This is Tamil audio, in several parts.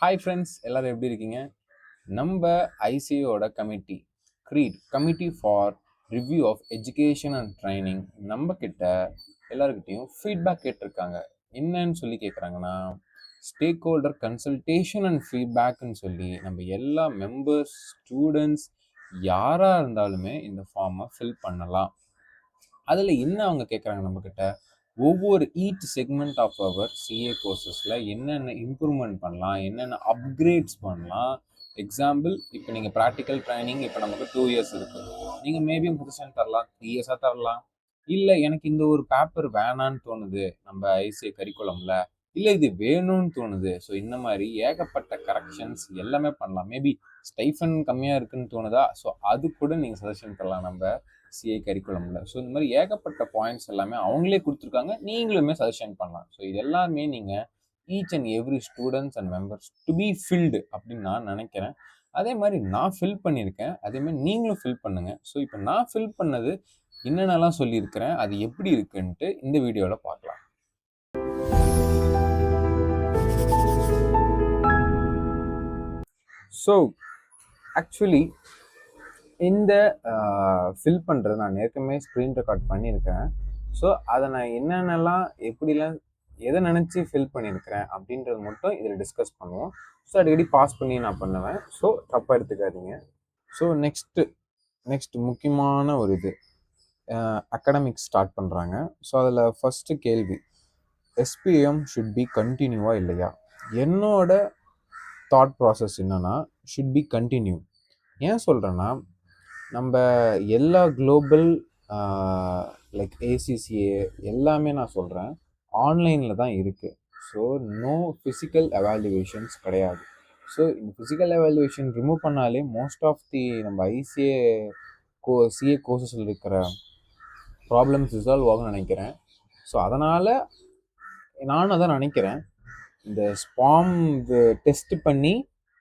ஹாய் ஃப்ரெண்ட்ஸ், எல்லாரும் எப்படி இருக்கீங்க? நம்ம ஐசியோட committee for review of education and training நம்ம கிட்ட எல்லாருக்கிட்டையும் ஃபீட்பேக் கேட்டிருக்காங்க. என்னன்னு சொல்லி கேட்குறாங்கன்னா, ஸ்டேக் ஹோல்டர் கன்சல்டேஷன் அண்ட் ஃபீட்பேக்னு சொல்லி நம்ம எல்லா மெம்பர்ஸ், ஸ்டூடெண்ட்ஸ் யாராக இருந்தாலுமே இந்த ஃபார்மை ஃபில் பண்ணலாம். அதில் என்ன அவங்க கேட்குறாங்க நம்மக்கிட்ட, ஒவ்வொரு each segment of our CA கோர்சஸில் என்னென்ன இம்ப்ரூவ்மெண்ட் பண்ணலாம், என்னென்ன அப்கிரேட்ஸ் பண்ணலாம். எக்ஸாம்பிள், இப்போ நீங்கள் ப்ராக்டிக்கல் ட்ரைனிங் இப்போ நமக்கு 2 இயர்ஸ் இருக்குது. நீங்கள் மேபி பொசிஷன் தரலாம், 3 இயர்ஸாக தரலாம். இல்லை எனக்கு இந்த ஒரு பேப்பர் வேணான்னு தோணுது நம்ம ஐசிஏ கரிக்குலமில், இல்லை இது வேணும்னு தோணுது. ஸோ இந்த மாதிரி ஏகப்பட்ட கரெக்ஷன்ஸ் எல்லாமே பண்ணலாம். மேபி ஸ்டைஃபன் கம்மியாக இருக்குன்னு தோணுதா, ஸோ அது கூட நீங்கள் சஜஷன் தரலாம் நம்ம சிஏ கரிக்குலமில். ஸோ இந்த மாதிரி ஏகப்பட்ட பாயிண்ட்ஸ் எல்லாமே அவங்களே கொடுத்துருக்காங்க, நீங்களுமே சஜஷன் பண்ணலாம். ஸோ இது எல்லாமே நீங்கள் each and every students and members to be filled அப்படின்னு நான் நினைக்கிறேன். அதே மாதிரி நான் ஃபில் பண்ணியிருக்கேன், அதே மாதிரி நீங்களும் ஃபில் பண்ணுங்கள். ஸோ இப்போ நான் ஃபில் பண்ணது என்னென்னலாம் சொல்லியிருக்கிறேன், அது எப்படி இருக்குன்ட்டு இந்த வீடியோவில் பார்க்கலாம். ஸோ ஆக்சுவலி இந்த ஃபில் பண்ணுறது நான் ஏற்கனவே ஸ்க்ரீன் ரெக்கார்ட் பண்ணியிருக்கேன். ஸோ அதை நான் என்னென்னலாம் எப்படிலாம் எதை நினச்சி ஃபில் பண்ணியிருக்கிறேன் அப்படின்றது மட்டும் இதில் டிஸ்கஸ் பண்ணுவோம். ஸோ அடிக்கடி பாஸ் பண்ணி நான் பண்ணுவேன், ஸோ தப்பாக எடுத்துக்காதீங்க. ஸோ நெக்ஸ்ட் முக்கியமான ஒரு இது, அகாடமிக்ஸ் ஸ்டார்ட் பண்ணுறாங்க. ஸோ அதில் ஃபஸ்ட்டு கேள்வி, எஸ்பிஎம் ஷுட் பி கண்டினியூவா இல்லையா? என்னோட தாட் ப்ராசஸ் என்னன்னா, ஷுட் பி கண்டினியூ. ஏன் சொல்கிறேன்னா, நம்ம எல்லா குளோபல் லைக் ஏசிசிஏ எல்லாமே நான் சொல்கிறேன் ஆன்லைனில் தான் இருக்குது. ஸோ நோ ஃபிசிக்கல் எவாலுவேஷன்ஸ் கிடையாது. ஸோ இந்த ஃபிசிக்கல் எவாலுவேஷன் ரிமூவ் பண்ணாலே மோஸ்ட் ஆஃப் தி நம்ம சிஏ கோர்சஸில் இருக்கிற ப்ராப்ளம்ஸ் ரிசால்வ் ஆகும்னு நினைக்கிறேன். ஸோ அதனால் நானும் அதான் நினைக்கிறேன், இந்த ஸ்பாம் டெஸ்ட் பண்ணி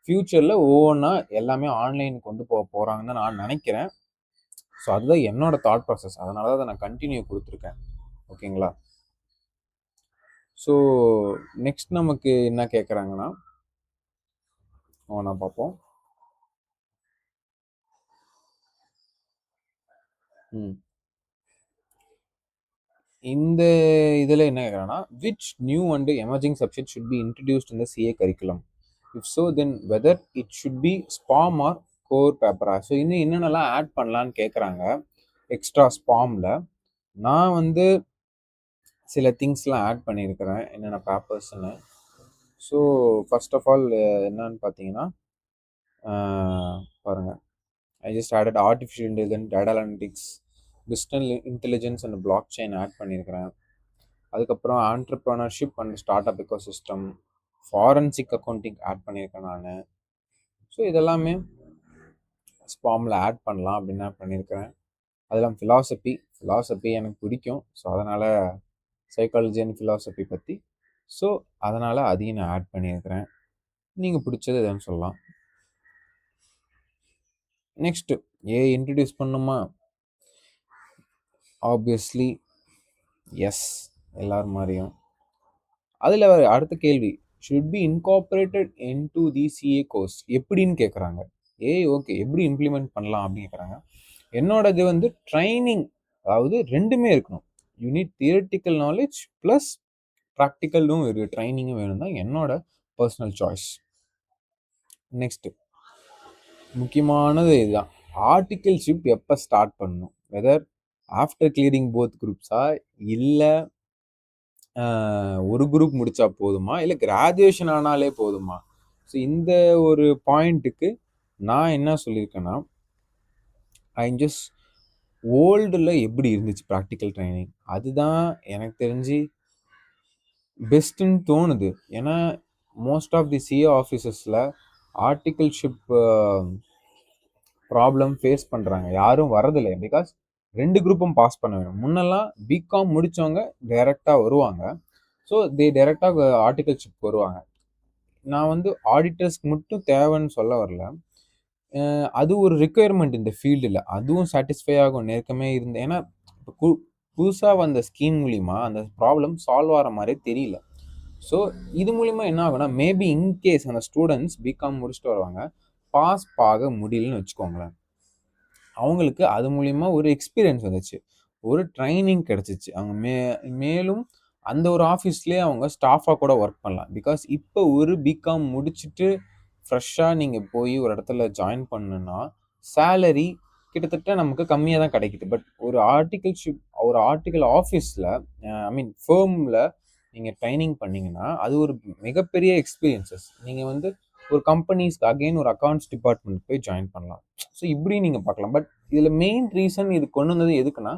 ஃப்யூச்சரில் ஒவ்வொன்றா எல்லாமே ஆன்லைன் கொண்டு போகிறாங்கன்னு தான் நான் நினைக்கிறேன். ஸோ அதுதான் என்னோட தாட் ப்ராசஸ், அதனால தான் நான் கண்டினியூ கொடுத்துருக்கேன். ஓகேங்களா? ஸோ நெக்ஸ்ட் நமக்கு என்ன கேட்குறாங்கன்னா, நான் பார்ப்போம். இந்த இதில் என்ன கேட்குறாங்கன்னா, which new and emerging subject should be introduced in the CA curriculum? If so then whether it should be SPOM or core பேப்பரா? ஸோ இன்னும் என்னென்னலாம் ஆட் பண்ணலான்னு கேட்குறாங்க எக்ஸ்ட்ரா ஸ்பாமில். நான் சில திங்ஸ்லாம் ஆட் பண்ணியிருக்கிறேன், என்னென்ன பேப்பர்ஸ்ன்னு. ஸோ ஃபர்ஸ்ட் ஆஃப் ஆல் என்னன்னு பார்த்தீங்கன்னா, பாருங்கள், I just added artificial intelligence, data analytics, business intelligence and block chain add பண்ணியிருக்கிறேன். அதுக்கப்புறம் entrepreneurship and start up ecosystem, forensic accounting add பண்ணியிருக்கேன் நான். ஸோ இதெல்லாமே ஸ்பாமில் ஆட் பண்ணலாம் அப்படின்னு நான் பண்ணியிருக்கிறேன். அதெல்லாம் ஃபிலாசபி எனக்கு பிடிக்கும். ஸோ அதனால் சைக்காலஜி அண்ட் ஃபிலாசபி பற்றி, ஸோ அதனால் அதையும் நான் ஆட் பண்ணியிருக்கிறேன். நீங்கள் பிடிச்சது எதுன்னு சொல்லலாம். நெக்ஸ்ட்டு இன்ட்ரடியூஸ் பண்ணுமா? ஆப்வியஸ்லி எஸ், எல்லாரும் மாதிரியும். அதில் அடுத்த கேள்வி, should be incorporated into the CA course எப்படின்னு கேட்குறாங்க. ஓகே, எப்படி இம்ப்ளிமெண்ட் பண்ணலாம் அப்படின்னு கேட்குறாங்க. என்னோடது ட்ரைனிங், அதாவது ரெண்டுமே இருக்கணும். You need theoretical knowledge plus ப்ராக்டிக்கலும் ட்ரைனிங்கும் வேணும் தான் என்னோட பர்சனல் சாய்ஸ். நெக்ஸ்ட்டு முக்கியமானது இதுதான், ஆர்டிகல்ஷிப் எப்போ ஸ்டார்ட் பண்ணணும்? வெதர் ஆஃப்டர் கிளியரிங் போத் குரூப்ஸா, இல்லை ஒரு குரூப் முடித்தா போதுமா, இல்லை கிராஜுவேஷன் ஆனாலே போதுமா? ஸோ இந்த ஒரு பாயிண்ட்டுக்கு நான் என்ன சொல்லியிருக்கேன்னா, ஜஸ்ட் ஓல்டில் எப்படி இருந்துச்சு ப்ராக்டிக்கல் ட்ரைனிங், அதுதான் எனக்கு தெரிஞ்சு பெஸ்ட்டுன்னு தோணுது. ஏன்னா மோஸ்ட் ஆஃப் தி சிஏ ஆஃபீஸஸில் ஆர்டிகல்ஷிப் ப்ராப்ளம் ஃபேஸ் பண்ணுறாங்க, யாரும் வரதில்லை. பிகாஸ் 2 குரூப்பும் பாஸ் பண்ண வேணும். முன்னெல்லாம் பிகாம் முடித்தவங்க டைரெக்டாக வருவாங்க. ஸோ டைரெக்டாக ஆர்டிகல்ஷிப் வருவாங்க. நான் ஆடிட்டர்ஸ்க்கு மட்டும் தேவைன்னு சொல்ல வரல, அது ஒரு ரிக்குயர்மெண்ட் இந்த ஃபீல்டில். அதுவும் சாட்டிஸ்ஃபை ஆகும் நேர்க்கமே இருந்தேன். ஏன்னா இப்போ புதுசாக வந்த ஸ்கீம் மூலிமா அந்த ப்ராப்ளம் சால்வ் ஆகிற மாதிரி தெரியல. ஸோ இது மூலிமா என்ன ஆகும்னா, மேபி இன்கேஸ் அந்த ஸ்டூடெண்ட்ஸ் பிகாம் முடிச்சுட்டு வருவாங்க, பாஸ் ஆக முடியலன்னு வச்சுக்கோங்களேன். அவங்களுக்கு அது மூலியமா ஒரு எக்ஸ்பீரியன்ஸ் வந்துச்சு. ஒரு ட்ரெய்னிங் கிடைச்சிச்சு. அவங்க மேலும் அந்த ஒரு ஆஃபீஸ்லயே அவங்க ஸ்டாஃபா கூட ஒர்க் பண்ணலாம். பிகாஸ் இப்ப ஒரு பிகாம் முடிச்சுட்டு ஃப்ரெஷ்ஷா நீங்க போய் ஒரு இடத்துல ஜாயின் பண்ணணும்னா, சேலரி கிட்டத்தட்ட நமக்கு கம்மியா தான் கிடைக்குது. பட் ஒரு ஆர்டிக்கல் ஆஃபீஸ்ல ஐ மீன் ஃபர்ம்ல நீங்க ட்ரெய்னிங் பண்ணீங்கன்னா, அது ஒரு மிகப்பெரிய எக்ஸ்பீரியன்ஸஸ். நீங்க வந்து ஒரு கம்பெனிஸ்க்கு அகைன் ஒரு அக்கவுண்ட்ஸ் டிபார்ட்மெண்ட் போய் ஜாயின் பண்ணலாம். ஸோ இப்படி நீங்க பார்க்கலாம். பட் இதுல மெயின் ரீசன் இது கொண்டு வந்தது எதுக்குன்னா,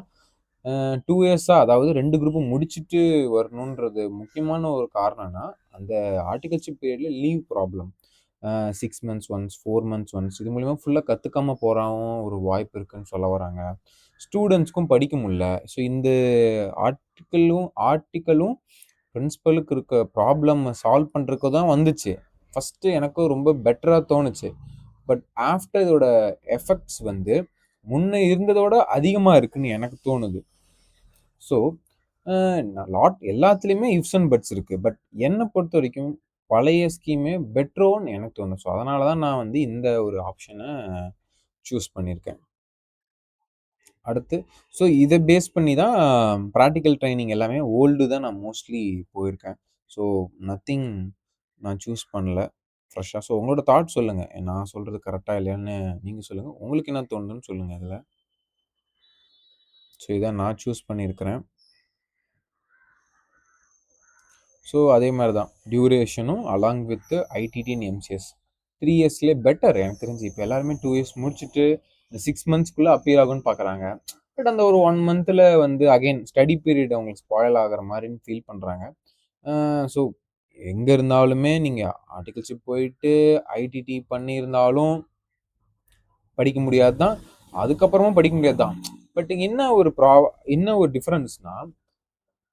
2 இயர்ஸா அதாவது 2 குரூப்பும் முடிச்சுட்டு வரணுன்றது முக்கியமான ஒரு காரணம்னா, அந்த ஆர்டிகல்ஷிப் பீரியட்ல leave problem. 6 months once, 4 months once இது மூலியமா ஃபுல்லா கத்துக்காம போறாவும் ஒரு வாய்ப்பு இருக்குன்னு சொல்ல வராங்க. ஸ்டூடண்ட்ஸ்க்கும் படிக்க முடியல. ஸோ இந்த ஆர்டிக்கலும் பிரின்சிபலுக்கு இருக்க ப்ராப்ளம சால்வ் பண்றதுக்கு தான் வந்துச்சு. ஃபர்ஸ்ட்டு எனக்கும் ரொம்ப பெட்டரா தோணுச்சு. பட் ஆஃப்டர் இதோட எஃபெக்ட்ஸ் வந்து முன்ன இருந்ததோட அதிகமா இருக்குன்னு எனக்கு தோணுது. ஸோ எல்லாத்துலயுமே இஃப்ஸ் அண்ட் பட்ஸ் இருக்கு. பட் என்ன பொறுத்தவரைக்கும் பழைய ஸ்கீமே பெட்டரோன்னு எனக்கு தோணுது. ஸோ அதனால தான் நான் வந்து இந்த ஒரு ஆப்ஷன சூஸ் பண்ணியிருக்கேன். அடுத்து ஸோ இத பேஸ் பண்ணி தான் பிராக்டிகல் ட்ரெய்னிங் எல்லாமே ஓல்டு தான் நான் மோஸ்ட்லி போயிருக்கேன். ஸோ நத்திங் நான் சூஸ் பண்ணல ஃப்ரெஷ்ஷா. ஸோ உங்களோட தாட் சொல்லுங்க. நான் சொல்றது கரெக்ட்டா இல்லையான்னு நீங்க சொல்லுங்க. உங்களுக்கு என்ன தோணுதுன்னு சொல்லுங்க இதுல. ஸோ இதான் நான் சூஸ் பண்ணியிருக்கிறேன். ஸோ அதே மாரி தான் டியூரேஷனும் along with ITT and MCS 3 இயர்ஸ்லயே பெட்டர் எனக்கு தெரிஞ்சு. இப்போ எல்லாருமே 2 இயர்ஸ் முடிச்சுட்டு இந்த 6 மந்த்ஸ்க்குள்ள அப்பியர் ஆகும்னு பார்க்குறாங்க. பட் அந்த ஒரு 1 மந்த்ல வந்து அகைன் ஸ்டடி பீரியட் அவங்களுக்கு ஸ்பாயில் ஆகுற மாரின்னு ஃபீல் பண்றாங்க. ஸோ எங்க இருந்தாலுமே நீங்க ஆர்டிகல்ஷிப் போயிட்டு ஐடிடி பண்ணியிருந்தாலும் படிக்க முடியாது தான். அதுக்கப்புறமும் படிக்க முடியாது தான். பட் என்ன ஒரு டிஃபரன்ஸ்னா,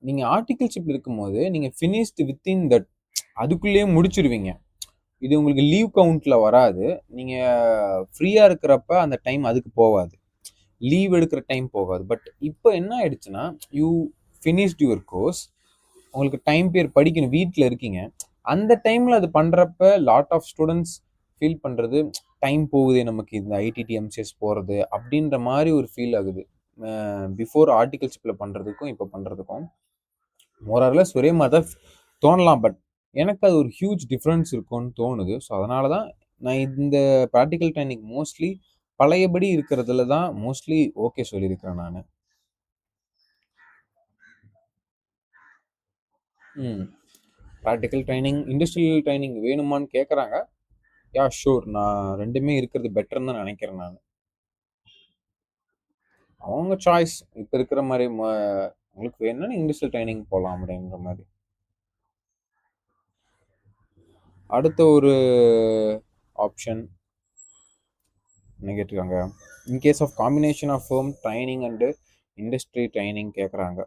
நீங்க ஆர்டிகல்ஷிப் இருக்கும்போது நீங்க ஃபினிஷ்ட் வித்தின் தட் அதுக்குள்ளேயே முடிச்சிருவீங்க. இது உங்களுக்கு லீவ் கவுண்ட்ல வராது. நீங்க ஃப்ரீயா இருக்கிறப்ப அந்த டைம் அதுக்கு போவாது. லீவ் எடுக்கிற டைம் போகாது. பட் இப்போ என்ன ஆயிடுச்சுன்னா, யூ ஃபினிஷ்ட் யுவர் கோர்ஸ். உங்களுக்கு டைம் பீரியட் படிக்கணும். வீட்ல இருக்கீங்க. அந்த டைம்ல அது பண்றப்ப லாட் ஆஃப் ஸ்டூடண்ட்ஸ் ஃபீல் பண்றது, டைம் போகுதே நமக்கு இந்த ஐடிடி, எம்சிஎஸ் போறது அப்படின்ற மாரி ஒரு ஃபீல் ஆகுது. பிஃபோர் ஆர்டிகல்ஷிப்ல பண்றதுக்கும், இப்போ பண்றதுக்கும். மோர் ஆர் லெஸ் ஒரே மாரி தான் தோணலாம். பட் எனக்கு அது ஒரு ஹியூஜ் டிஃபரன்ஸ் இருக்கும்னு தோணுது. ஸோ அதனால தான் நான் இந்த பிராக்டிகல் ட்ரெய்னிங் மோஸ்ட்லி பழையபடி இருக்கிறதுல தான் மோஸ்ட்லி ஓகே சொல்லியிருக்கிறேன் நானு. ம். பிராக்டிகல் ட்ரெய்னிங், இண்டஸ்ட்ரியல் ட்ரெய்னிங் வேணுமான்னு கேட்குறாங்க. ஷூர். நான் 2மே இருக்கிறது பெட்டர்ன்னு தான் நெனைக்கிறேன் நானு. அவங்க சாய்ஸ். இப்ப இருக்கிற மாரி உங்களுக்கு வேணும்னா இண்டஸ்ட்ரியல் ட்ரெய்னிங் போலாம் அப்படின்ற மாரி. அடுத்த ஒரு ஆப்ஷன் என்ன கேட்டிருக்காங்க? In case of combination of firm training and industry training கேட்குறாங்க.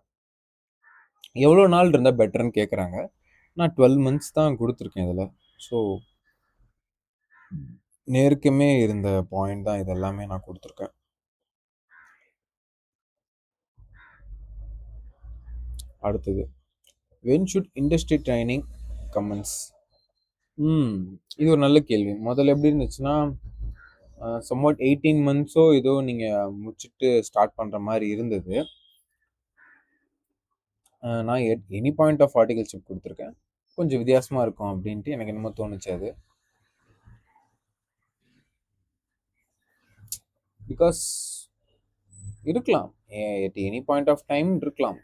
எவ்வளோ நாள் இருந்தா பெட்டர்ன்னு கேட்குறாங்க. நான் 12 மந்த்ஸ் தான் குடுத்துருக்கேன் இதுல. ஸோ நேருக்குமே இருந்த பாயிண்ட் தான் இது எல்லாமே நான் குடுத்துருக்கேன். அடுத்தது, வென் ஷுட் இண்டஸ்ட்ரி ட்ரெய்னிங் கமென்ஸ்? ம். இது ஒரு நல்ல கேள்வி. முதல்ல எப்படி இருந்துச்சுன்னா, சம்வாட் 18 மந்த்ஸோ ஏதோ நீங்க முடிச்சுட்டு ஸ்டார்ட் பண்ற மாரி இருந்தது. நான் எனி பாயிண்ட் ஆஃப் ஆர்டிகல்ஷிப் குடுத்துருக்கேன். கொஞ்சம் வித்தியாசமா இருக்கும் அப்படின்ட்டு எனக்கு என்னமோ தோணுச்சு அது. பிகாஸ் இருக்கலாம். At any point of time இருக்கலாம்.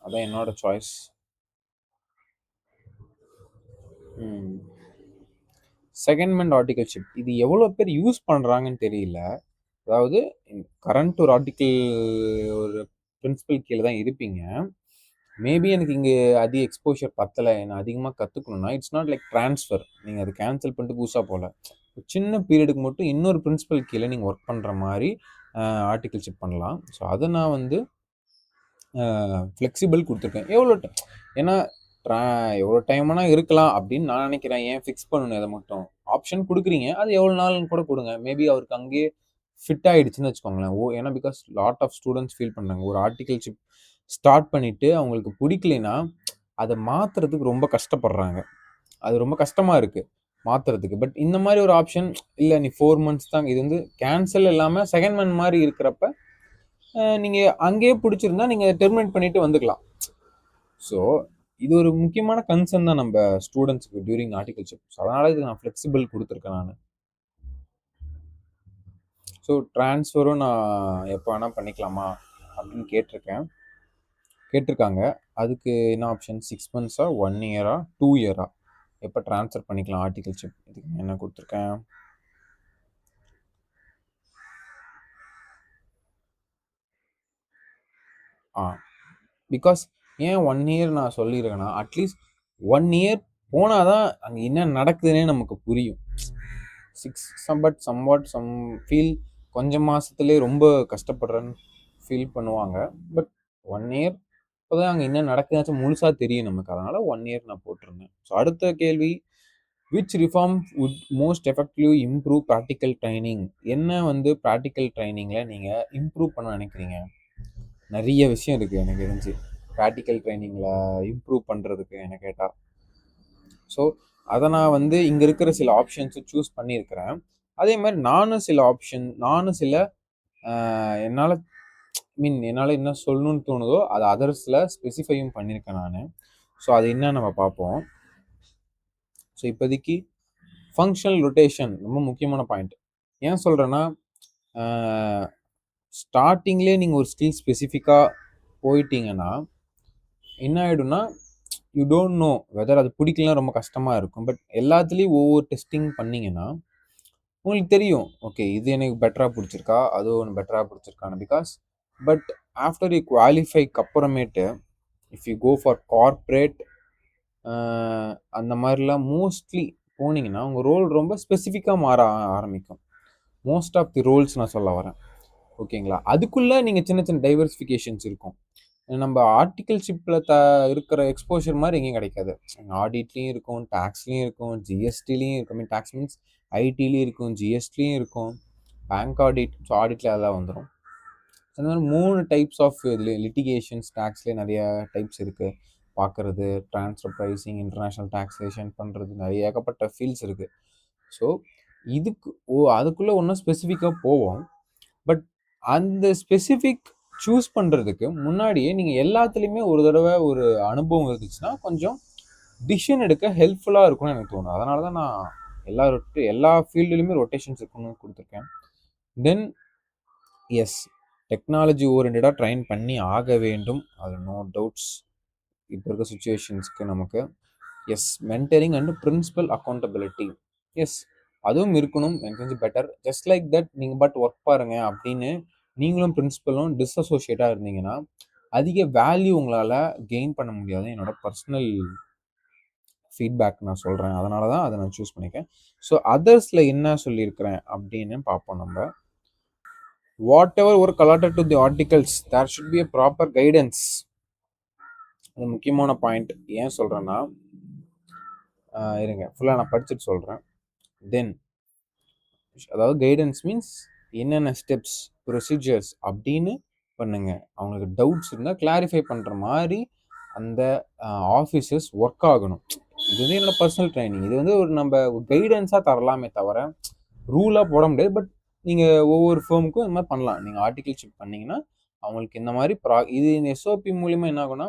அதான் என்னோட சாய்ஸ். ம். செகண்ட்மெண்ட் ஆர்டிகல்ஷிப் இது எவ்வளோ பேர் யூஸ் பண்றாங்கன்னு தெரியல. அதாவது கரண்ட் ஒரு ஆர்டிக்கிள் ஒரு பிரின்சிபல் கீழ தான் இருப்பீங்க. மேபி எனக்கு இங்க அதிக எக்ஸ்போஷர் பத்தல. நான் அதிகமா கத்துக்கணும்னா, இட்ஸ் நாட் லைக் ட்ரான்ஸ்ஃபர். நீங்க அத கேன்சல் பண்ணிட்டு புதுசா போல. சின்ன பீரியடுக்கு மட்டும் இன்னொரு பிரின்சிபல் கீழ நீங்க ஒர்க் பண்ற மாரி ஆர்டிகல்ஷிப் பண்ணலாம். ஸோ அத நான் வந்து ஃப்ளெக்சிபிள் குடுத்துருக்கேன். ஏன்னா ட்ரா எவ்வளோ டைம் வேணா இருக்கலாம் அப்படின்னு நான் நினைக்கிறேன். ஏன் ஃபிக்ஸ் பண்ணணும் இத மட்டும்? ஆப்ஷன் குடுக்குறீங்க. அது எவ்வளோ நாள்னு கூட குடுங்க. மேபி அவருக்கு அங்கேயே ஃபிட் ஆயிடுச்சுன்னு வச்சுக்கோங்களேன். ஏன்னா லாட் ஆஃப் ஸ்டூடண்ட்ஸ் ஃபீல் பண்றாங்க. ஒரு ஆர்டிகல்ஷிப் ஸ்டார்ட் பண்ணிட்டு அவங்களுக்கு புடிக்கலைன்னா, அதை மாற்றுறதுக்கு ரொம்ப கஷ்டப்படுறாங்க. அது ரொம்ப கஷ்டமாக இருக்குது மாற்றுறதுக்கு. பட் இந்த மாதிரி ஒரு ஆப்ஷன் இல்லை, நீ 4 months தான், இது வந்து கேன்சல் இல்லாமல் செகண்ட் மந்த் மாதிரி இருக்கிறப்ப நீங்கள் அங்கேயே பிடிச்சிருந்தா நீங்கள் டெர்மினேட் பண்ணிட்டு வந்துக்கலாம். ஸோ இது ஒரு முக்கியமான கன்சர்ன் தான் நம்ம ஸ்டூடெண்ட்ஸுக்கு டியூரிங் ஆர்டிகல்ஷிப். ஸோ அதனால இதுக்கு நான் ஃப்ளெக்சிபிள் கொடுத்துருக்கேன் நான். ஸோ ட்ரான்ஸ்ஃபரும் நான் எப்போ வேணால் பண்ணிக்கலாமா அப்படின்னு கேட்டிருக்காங்க. அதுக்கு என்ன ஆப்ஷன், 6 months 1 year 2 year எப்போ ட்ரான்ஸ்ஃபர் பண்ணிக்கலாம் ஆர்டிகல்ஷிப், இதுக்கு என்ன கொடுத்துருக்கேன். பிகாஸ் ஏன் 1 year நான் சொல்லியிருக்கேன்னா, அட்லீஸ்ட் 1 year போனால் தான் அங்கே என்ன நடக்குதுன்னே நமக்கு புரியும். 6 பட் சம் ஃபீல் கொஞ்சம் மாதத்துலேயே ரொம்ப கஷ்டப்படுறேன்னு ஃபீல் பண்ணுவாங்க. பட் 1 year இப்போ தான் அங்கே என்ன நடக்குதுன்னு முழுசாக தெரியும் நமக்கு. அதனால் 1 year நான் போட்டிருந்தேன். ஸோ அடுத்த கேள்வி, which reform would most effective improve practical training. என்ன வந்து ப்ராக்டிக்கல் ட்ரைனிங்கில் நீங்கள் இம்ப்ரூவ் பண்ண நினைக்கிறீங்க? நிறைய விஷயம் இருக்குது எனக்கு தெரிஞ்சு ப்ராக்டிக்கல் ட்ரைனிங்கில் இம்ப்ரூவ் பண்ணுறதுக்கு என்ன கேட்டால். ஸோ அதை நான் வந்து இங்கே இருக்கிற சில ஆப்ஷன்ஸை சூஸ் பண்ணியிருக்கிறேன். அதே மாதிரி நானும் சில என்னால் என்ன சொல்லணும்னு தோணுதோ அதை அதர்ஸில் ஸ்பெசிஃபையும் பண்ணியிருக்கேன் நான். ஸோ அது என்ன நம்ம பார்ப்போம். ஸோ இப்போதைக்கு ஃபங்க்ஷனல் ரொட்டேஷன் ரொம்ப முக்கியமான பாயிண்ட். ஏன் சொல்கிறேன்னா, ஸ்டார்டிங்லேயே நீங்கள் ஒரு ஸ்கில் ஸ்பெசிஃபிக்காக போயிட்டீங்கன்னா என்ன ஆகிடும்னா, யூ டோன்ட் நோ வெதர் அது பிடிக்கலாம், ரொம்ப கஷ்டமாக இருக்கும். பட் எல்லாத்துலேயும் ஒவ்வொரு டெஸ்டிங் பண்ணிங்கன்னா உங்களுக்கு தெரியும், ஓகே இது எனக்கு பெட்டராக பிடிச்சிருக்கா, அது ஒன்று பெட்டராக பிடிச்சிருக்கான்னு. பிகாஸ் பட் ஆஃப்டர் யூ குவாலிஃபைக்கு அப்புறமேட்டு if you go for corporate அந்த மாதிரிலாம் மோஸ்ட்லி போனீங்கன்னா உங்கள் ரோல் ரொம்ப ஸ்பெசிஃபிக்காக மாற ஆரம்பிக்கும். மோஸ்ட் ஆஃப் தி ரோல்ஸ் நான் சொல்ல வரேன், ஓகேங்களா. அதுக்குள்ளே நீங்கள் சின்ன சின்ன டைவர்சிஃபிகேஷன்ஸ் இருக்கும். நம்ம ஆர்டிகல்ஷிப்பில் இருக்கிற எக்ஸ்போஷர் மாதிரி எங்கேயும் கிடைக்காது. ஆடிட்லேயும் இருக்கும், டேக்ஸ்லேயும் இருக்கும், ஜிஎஸ்டிலையும் இருக்கும். டேக்ஸ் மீன்ஸ் ஐடிலையும் இருக்கும், ஜிஎஸ்டிலையும் இருக்கும், பேங்க் ஆடிட். ஸோ ஆடிட்டில் அதெல்லாம் வந்துடும். அந்த மாதிரி 3 டைப்ஸ் ஆஃப் இதில் லிட்டிகேஷன்ஸ் டேக்ஸ்லேயே நிறைய டைப்ஸ் இருக்குது பார்க்குறது. ட்ரான்ஸ்ஃபர் ப்ரைஸிங், இன்டர்நேஷ்னல் டேக்ஸேஷன் பண்ணுறது, நிறைய ஏகப்பட்ட ஃபீல்ட்ஸ் இருக்குது. ஸோ அதுக்குள்ளே ஒன்றும் ஸ்பெசிஃபிக்காக போவோம். பட் அந்த ஸ்பெசிஃபிக் சூஸ் பண்ணுறதுக்கு முன்னாடியே நீங்கள் எல்லாத்துலேயுமே ஒரு தடவை ஒரு அனுபவம் இருந்துச்சுன்னா கொஞ்சம் டிசிஷன் எடுக்க ஹெல்ப்ஃபுல்லாக இருக்கும்னு எனக்கு தோணும். அதனால தான் நான் எல்லா ஃபீல்டுலேயுமே ரொட்டேஷன்ஸ் இருக்குன்னு கொடுத்துருக்கேன். தென் எஸ், டெக்னாலஜி ஓரியன்டாக ட்ரைன் பண்ணி ஆக வேண்டும், அது நோ டவுட்ஸ் இப்போ இருக்க சுச்சுவேஷன்ஸ்க்கு நமக்கு. Yes, mentoring and principal accountability, yes அதுவும் இருக்கணும். எனக்கு தெரிஞ்சு பெட்டர். ஜஸ்ட் லைக் தட் நீங்கள் பட் ஒர்க் பாருங்க அப்படின்னு நீங்களும் பிரின்சிபலும் டிஸ்அசோசியேட்டாக இருந்தீங்கன்னா அதிக வேல்யூ உங்களால் கெயின் பண்ண முடியாது. என்னோட பர்சனல் ஃபீட்பேக் நான் சொல்கிறேன், அதனால தான் அதை நான் சூஸ் பண்ணியிருக்கேன். ஸோ அதர்ஸில் என்ன சொல்லியிருக்கிறேன் அப்படின்னு பார்ப்போம் நம்ம. Whatever work allotted to the articles there should be a proper guidance. அது முக்கியமான பாயிண்ட். ஏன் சொல்கிறேன்னா, இருங்க ஃபுல்லாக நான் படிச்சுட்டு சொல்கிறேன். தென் அதாவது கைடன்ஸ் மீன்ஸ் என்னென்ன ஸ்டெப்ஸ், ப்ரொசீஜர்ஸ் அப்படின்னு பண்ணுங்க. அவங்களுக்கு டவுட்ஸ் இருந்தால் கிளாரிஃபை பண்ணுற மாதிரி அந்த ஆஃபீஸர்ஸ் ஒர்க் ஆகணும். இது வந்து என்னோட பர்சனல் ட்ரைனிங். இது வந்து ஒரு நம்ம கைடன்ஸாக தரலாமே தவிர ரூலாக போட முடியாது. பட் நீங்கள் ஒவ்வொரு ஃபேமுக்கும் இந்த மாதிரி பண்ணலாம். நீங்கள் ஆர்டிகல்ஷிப் பண்ணிங்கன்னா அவங்களுக்கு இந்த மாதிரி இது இந்த எஸ்ஓபி மூலிமா என்ன ஆகும்னா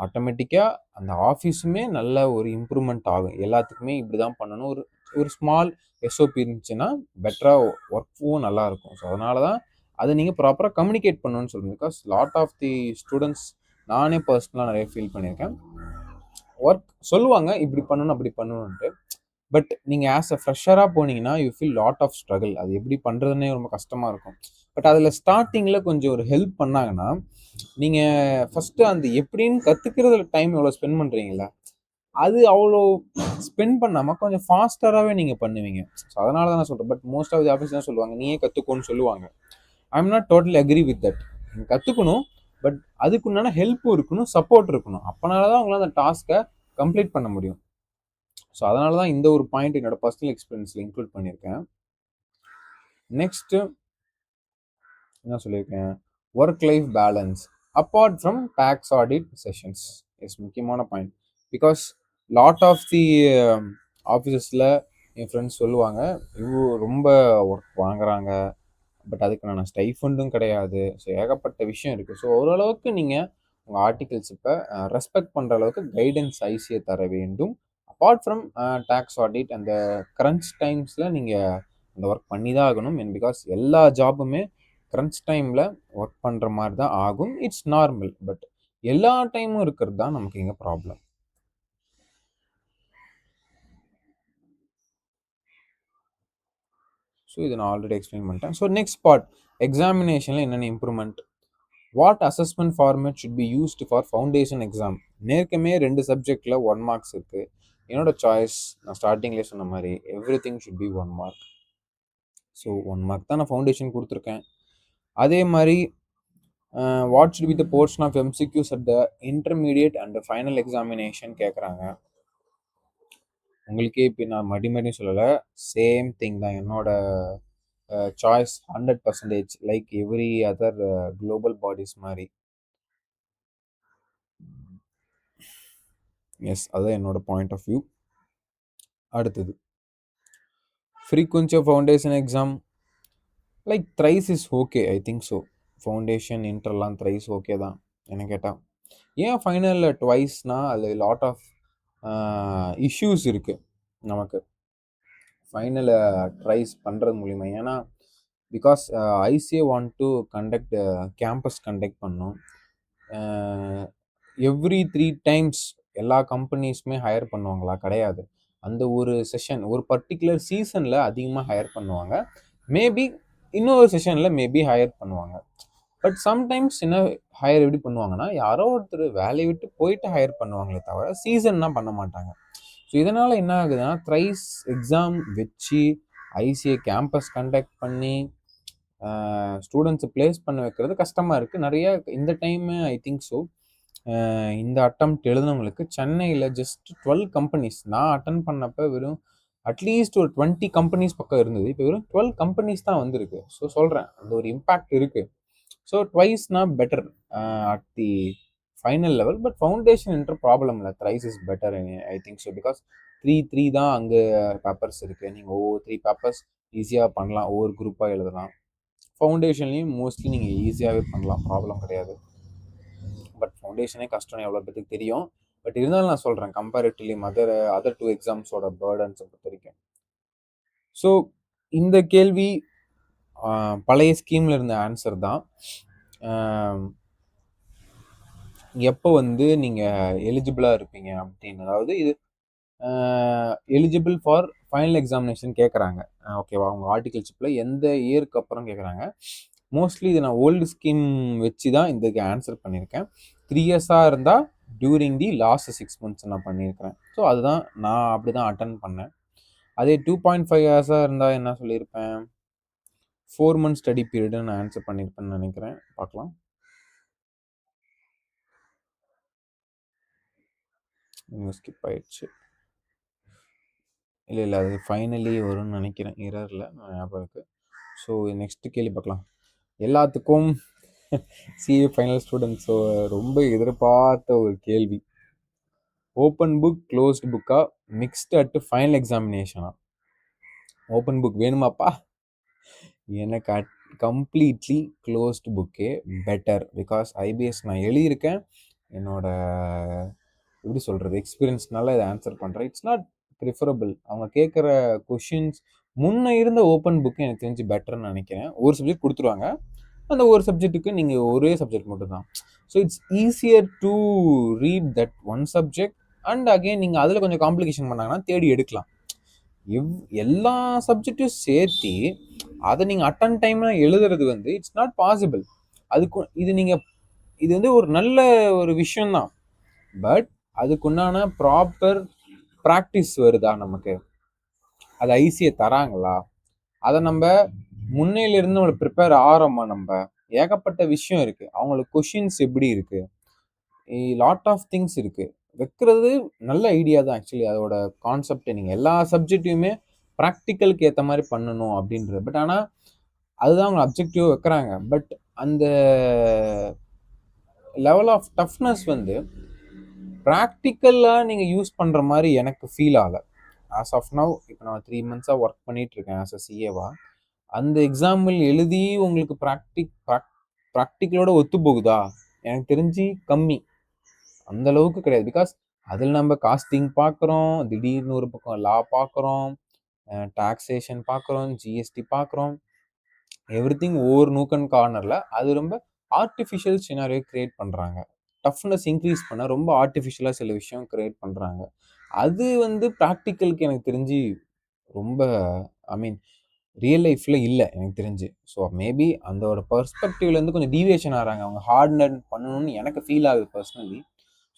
ஆட்டோமேட்டிக்காக அந்த ஆஃபீஸுமே நல்ல ஒரு இம்ப்ரூவ்மெண்ட் ஆகும். எல்லாத்துக்குமே இப்படி தான் பண்ணணும். ஒரு ஸ்மால் எஸ்ஓபி இருந்துச்சுன்னா பெட்டராக ஒர்க்கும் நல்லாயிருக்கும். ஸோ அதனால தான் அதை நீங்கள் ப்ராப்பராக கம்யூனிகேட் பண்ணணும்னு சொல்லுங்கள். Because lot of the students, நானே பர்சனலாக நிறைய ஃபீல் பண்ணியிருக்கேன், ஒர்க் சொல்லுவாங்க இப்படி பண்ணணும் அப்படி பண்ணணுன்ட்டு. பட் நீங்கள் ஆஸ் அ ஃப்ரெஷராக போனீங்கன்னா you feel lot of struggle. அது எப்படி பண்ணுறதுனே ரொம்ப கஷ்டமாக இருக்கும். பட் அதில் ஸ்டார்டிங்கில் கொஞ்சம் ஒரு ஹெல்ப் பண்ணாங்கன்னா நீங்கள் ஃபஸ்ட்டு அந்த எப்படின்னு கற்றுக்கிறதுல டைம் எவ்வளோ ஸ்பெண்ட் பண்ணுறீங்களா, அது அவ்வளோ ஸ்பெண்ட் பண்ணாமல் கொஞ்சம் ஃபாஸ்டராகவே நீங்கள் பண்ணுவீங்க. ஸோ அதனால தான் நான் சொல்கிறேன். But most of the office தான் சொல்லுவாங்க நீயே கற்றுக்கோன்னு சொல்லுவாங்க. I am not totally agree with that. நீங்கள் கற்றுக்கணும், பட் அதுக்குண்டான ஹெல்ப்பும் இருக்கணும், சப்போர்ட் இருக்கணும். அப்போனால தான் உங்களால் அந்த டாஸ்க்கை கம்ப்ளீட் பண்ண முடியும். ஸோ அதனால தான் இந்த ஒரு பாயிண்ட் என்னோட பர்சனல் எக்ஸ்பீரியன்ஸில் இன்க்ளூட் பண்ணியிருக்கேன். நெக்ஸ்ட்டு என்ன சொல்லியிருக்கேன், work life balance apart from tax audit sessions. Yes, முக்கியமான point. Because lot of the ஆஃபீஸஸில் என் ஃப்ரெண்ட்ஸ் சொல்லுவாங்க, ரொம்ப ஒர்க் வாங்குறாங்க, பட் அதுக்கான ஸ்டைஃபண்டும் கிடையாது. ஸோ ஏகப்பட்ட விஷயம் இருக்குது. ஸோ ஓரளவுக்கு நீங்கள் உங்கள் ஆர்டிகல்ஸ் இப்போ ரெஸ்பெக்ட் பண்ணுற அளவுக்கு கைடன்ஸ் ஐசியை தர வேண்டும். அப்பார்ட் ஃப்ரம் டேக்ஸ் ஆடிட் அந்த க்ரன்ச் டைம்ஸில் நீங்கள் அந்த ஒர்க் பண்ணி தான் ஆகணும். அண்ட் பிகாஸ் எல்லா ஜாபுமே க்ரன்ச் டைமில் ஒர்க் பண்ணுற மாதிரி தான் ஆகும். It's normal. பட் எல்லா டைமும் இருக்கிறது தான் நமக்கு இங்கே ப்ராப்ளம். ஸோ இதை நான் ஆல்ரெடி எக்ஸ்பிளைன் பண்ணிட்டேன். ஸோ நெக்ஸ்ட் பார்ட், எக்ஸாமினேஷனில் என்னென்ன improvement, what assessment format should be used for foundation exam. நேர்க்கமே 2 சப்ஜெக்டில் 1 மார்க்ஸ் இருக்குது. என்னோட சாய்ஸ், நான் ஸ்டார்டிங்லேயே சொன்ன மாதிரி everything should be 1 mark. So 1 mark தான் நான் ஃபவுண்டேஷன் கொடுத்துருக்கேன். அதே மாதிரி what should be the portion of MCQs at the intermediate and final examination கேட்குறாங்க. உங்களுக்கே இப்போ நான் மறுபடியும் சொல்லலை, சேம் திங் தான் என்னோட choice 100%, like every other global bodies மாதிரி. எஸ், அதுதான் என்னோட பாயிண்ட் ஆஃப் வியூ. அடுத்தது, frequency of foundation exam like thrice is okay, I think so. Foundation இன்டர்லாம் த்ரைஸ் ஓகே தான் என்ன கேட்டால். ஏன் ஃபைனலில் ட்வைஸ்னால் அது லாட் ஆஃப் இஷ்யூஸ் இருக்குது நமக்கு ஃபைனலை ட்ரைஸ் பண்ணுறது மூலிமா. ஏன்னா because ICA want to conduct campus conduct பண்ணோம். எவ்ரி 3 times எல்லா கம்பெனிஸுமே ஹையர் பண்ணுவாங்களா? கிடையாது. அந்த ஒரு செஷன், ஒரு பர்டிகுலர் சீசனில் அதிகமாக ஹையர் பண்ணுவாங்க. மேபி இன்னொரு செஷனில் மேபி ஹையர் பண்ணுவாங்க. பட் சம்டைம்ஸ் என்ன ஹையர் எப்படி பண்ணுவாங்கன்னா, யாரோ ஒருத்தர் வேலையை விட்டு போயிட்டு ஹையர் பண்ணுவாங்களே தவிர சீசன்னா பண்ண மாட்டாங்க. ஸோ இதனால் என்ன ஆகுதுன்னா, த்ரைஸ் எக்ஸாம் வச்சு ஐசிஏ கேம்பஸ் கண்டக்ட் பண்ணி ஸ்டூடெண்ட்ஸை பிளேஸ் பண்ண வைக்கிறது கஷ்டமாக இருக்குது. நிறைய இந்த டைமு ஐ திங்க் ஸோ இந்த அட்டம்ப்ட் எழுதுனவங்களுக்கு சென்னையில் ஜஸ்ட் 12 கம்பெனிஸ், நான் அட்டன் பண்ணப்போ வெறும் அட்லீஸ்ட் ஒரு 20 கம்பெனிஸ் பக்கம் இருந்தது. இப்போ வெறும் 12 கம்பெனிஸ் தான் வந்திருக்கு. ஸோ சொல்கிறேன், அந்த ஒரு இம்பேக்ட் இருக்குது. ஸோ ட்வைஸ்னா better at the final level. But foundation என்ற ப்ராப்ளம் இல்லை, thrice is better I think so. Because 3 தான் அங்கே பேப்பர்ஸ் இருக்குது. நீங்கள் ஒவ்வொரு 3 பேப்பர்ஸ் ஈஸியாக பண்ணலாம், ஒவ்வொரு குரூப்பாக எழுதலாம். ஃபவுண்டேஷன்லேயும் மோஸ்ட்லி நீங்கள் ஈஸியாகவே பண்ணலாம், ப்ராப்ளம் கிடையாது. பட் ஃபவுண்டேஷனே கஷ்டம் எவ்வளோ பேருக்கு தெரியும். பட் இருந்தாலும் நான் சொல்கிறேன், கம்பேரிட்டிவ்லி அதர் 2 எக்ஸாம்ஸோட பேர்டன்ஸை பொறுத்த வரைக்கும். ஸோ இந்த கேள்வி பழைய ஸ்கீமில் இருந்த ஆன்சர் தான். எப்போ நீங்கள் எலிஜிபிளாக இருப்பீங்க அப்படின்னு, அதாவது இது எலிஜிபிள் ஃபார் ஃபைனல் எக்ஸாமினேஷன் கேட்குறாங்க. ஓகேவா? அவங்க ஆர்டிகல் ஷிப்பில் எந்த இயருக்கு அப்புறம் கேட்குறாங்க. மோஸ்ட்லி இது நான் ஓல்டு ஸ்கீம் வச்சு தான் இதுக்கு ஆன்சர் பண்ணியிருக்கேன். 3 இயர்ஸாக இருந்தால் டியூரிங் தி லாஸ்ட் 6 months நான் பண்ணியிருக்கிறேன். ஸோ அதுதான் நான் அப்படி தான் அட்டன் பண்ணேன். அதே 2.5 இயர்ஸாக இருந்தால் என்ன சொல்லியிருப்பேன், 4 months ஸ்டடி பீரியடு நான் ஆன்சர் பண்ணியிருப்பேன்னு நினைக்கிறேன். பார்க்கலாம். ஸ்கிப் ஆயிடுச்சு. இல்லை அது ஃபைனலி வரும்னு நினைக்கிறேன், இரரில் ஞாபகம் இருக்குது. ஸோ நெக்ஸ்ட்டு கேள்வி பார்க்கலாம். எல்லாத்துக்கும் சிஏ ஃபைனல் ஸ்டூடெண்ட்ஸோ ரொம்ப எதிர்பார்த்த ஒரு கேள்வி, ஓப்பன் புக் க்ளோஸ்டு புக்கா மிக்ஸ்டு அட் ஃபைனல் எக்ஸாமினேஷனா? ஓப்பன் புக் வேணுமாப்பா? எனக்கு கம்ப்ளீட்லி க்ளோஸ்டு புக்கே பெட்டர். பிகாஸ் ஐபிஎஸ் நான் எழுதியிருக்கேன், என்னோட எப்படி சொல்கிறது எக்ஸ்பீரியன்ஸ்னால இதை ஆன்சர் பண்ணுறேன். It's not preferable. அவங்க கேட்குற கொஷின்ஸ் முன்னே இருந்த ஓப்பன் புக்கு எனக்கு தெரிஞ்சு பெட்டர்னு நினைக்கிறேன். ஒரு சப்ஜெக்ட் கொடுத்துருவாங்க, அந்த ஒரு சப்ஜெக்ட்டுக்கு நீங்கள் ஒரே சப்ஜெக்ட் மட்டும்தான். So it's easier to read that one subject and again நீங்கள் அதில் கொஞ்சம் காம்ப்ளிகேஷன் பண்ணாங்கன்னா தேடி எடுக்கலாம். எல்லா சப்ஜெக்டையும் சேர்த்து அதை நீங்கள் அட்டன் டைமில் எழுதுறது இட்ஸ் நாட் பாசிபிள். அதுக்கு இது ஒரு நல்ல ஒரு விஷயம்தான். பட் அதுக்குண்டான ப்ராப்பர் ப்ராக்டிஸ் வருதா நமக்கு? அது ஐசியை தராங்களா? அதை நம்ம முன்னையிலிருந்து நம்மளை ப்ரிப்பேர் ஆகிறோமா? நம்ம ஏகப்பட்ட விஷயம் இருக்குது. அவங்களுக்கு கொஷின்ஸ் எப்படி இருக்குது, லாட் ஆஃப் திங்ஸ் இருக்குது. வைக்கிறது நல்ல ஐடியா தான் ஆக்சுவலி. அதோட கான்செப்டை நீங்கள் எல்லா சப்ஜெக்டையுமே ப்ராக்டிக்கலுக்கு ஏற்ற மாதிரி பண்ணணும் அப்படின்றது. பட் ஆனால் அதுதான் அவங்க அப்ஜெக்டிவ் வைக்கிறாங்க. பட் அந்த லெவல் ஆஃப் டஃப்னஸ் ப்ராக்டிக்கலாக நீங்கள் யூஸ் பண்ணுற மாதிரி எனக்கு ஃபீல் ஆகலை. ஆஸ் ஆஃப் நவ் இப்போ நான் 3 months ஒர்க் பண்ணிட்டு இருக்கேன் ஆஸ் அ சிஏவா. அந்த எக்ஸாம்பிள் எழுதி உங்களுக்கு ப்ராக்டிக்கலோட ஒத்து போகுதா? எனக்கு தெரிஞ்சு கம்மி, அந்த அளவுக்கு கிடையாது. பிகாஸ் அதில் நம்ம காஸ்டிங் பார்க்குறோம், திடீர்னு ஒரு பக்கம் லா பார்க்குறோம், டாக்ஸேஷன் பார்க்குறோம், ஜிஎஸ்டி பார்க்குறோம், எவ்ரிதிங் ஒவ்வொரு நூக் அண்ட் கார்னரில் அது ரொம்ப ஆர்டிஃபிஷியல் சினாரியோ கிரியேட் பண்ணுறாங்க. டஃப்னஸ் இன்க்ரீஸ் பண்ண ரொம்ப ஆர்டிஃபிஷியலாக சில விஷயம் கிரியேட் பண்ணுறாங்க. அது வந்து ப்ராக்டிக்கலுக்கு எனக்கு தெரிஞ்சு ரொம்ப ஐ மீன் ரியல் லைஃப்பில் இல்லை எனக்கு தெரிஞ்சு. ஸோ மேபி அந்த ஒரு பர்ஸ்பெக்டிவ்லேருந்து கொஞ்சம் டீவியேஷன் ஆகிறாங்க, அவங்க ஹார்ட் லேர்ன் பண்ணணும்னு எனக்கு ஃபீல் ஆகுது பர்சனலி.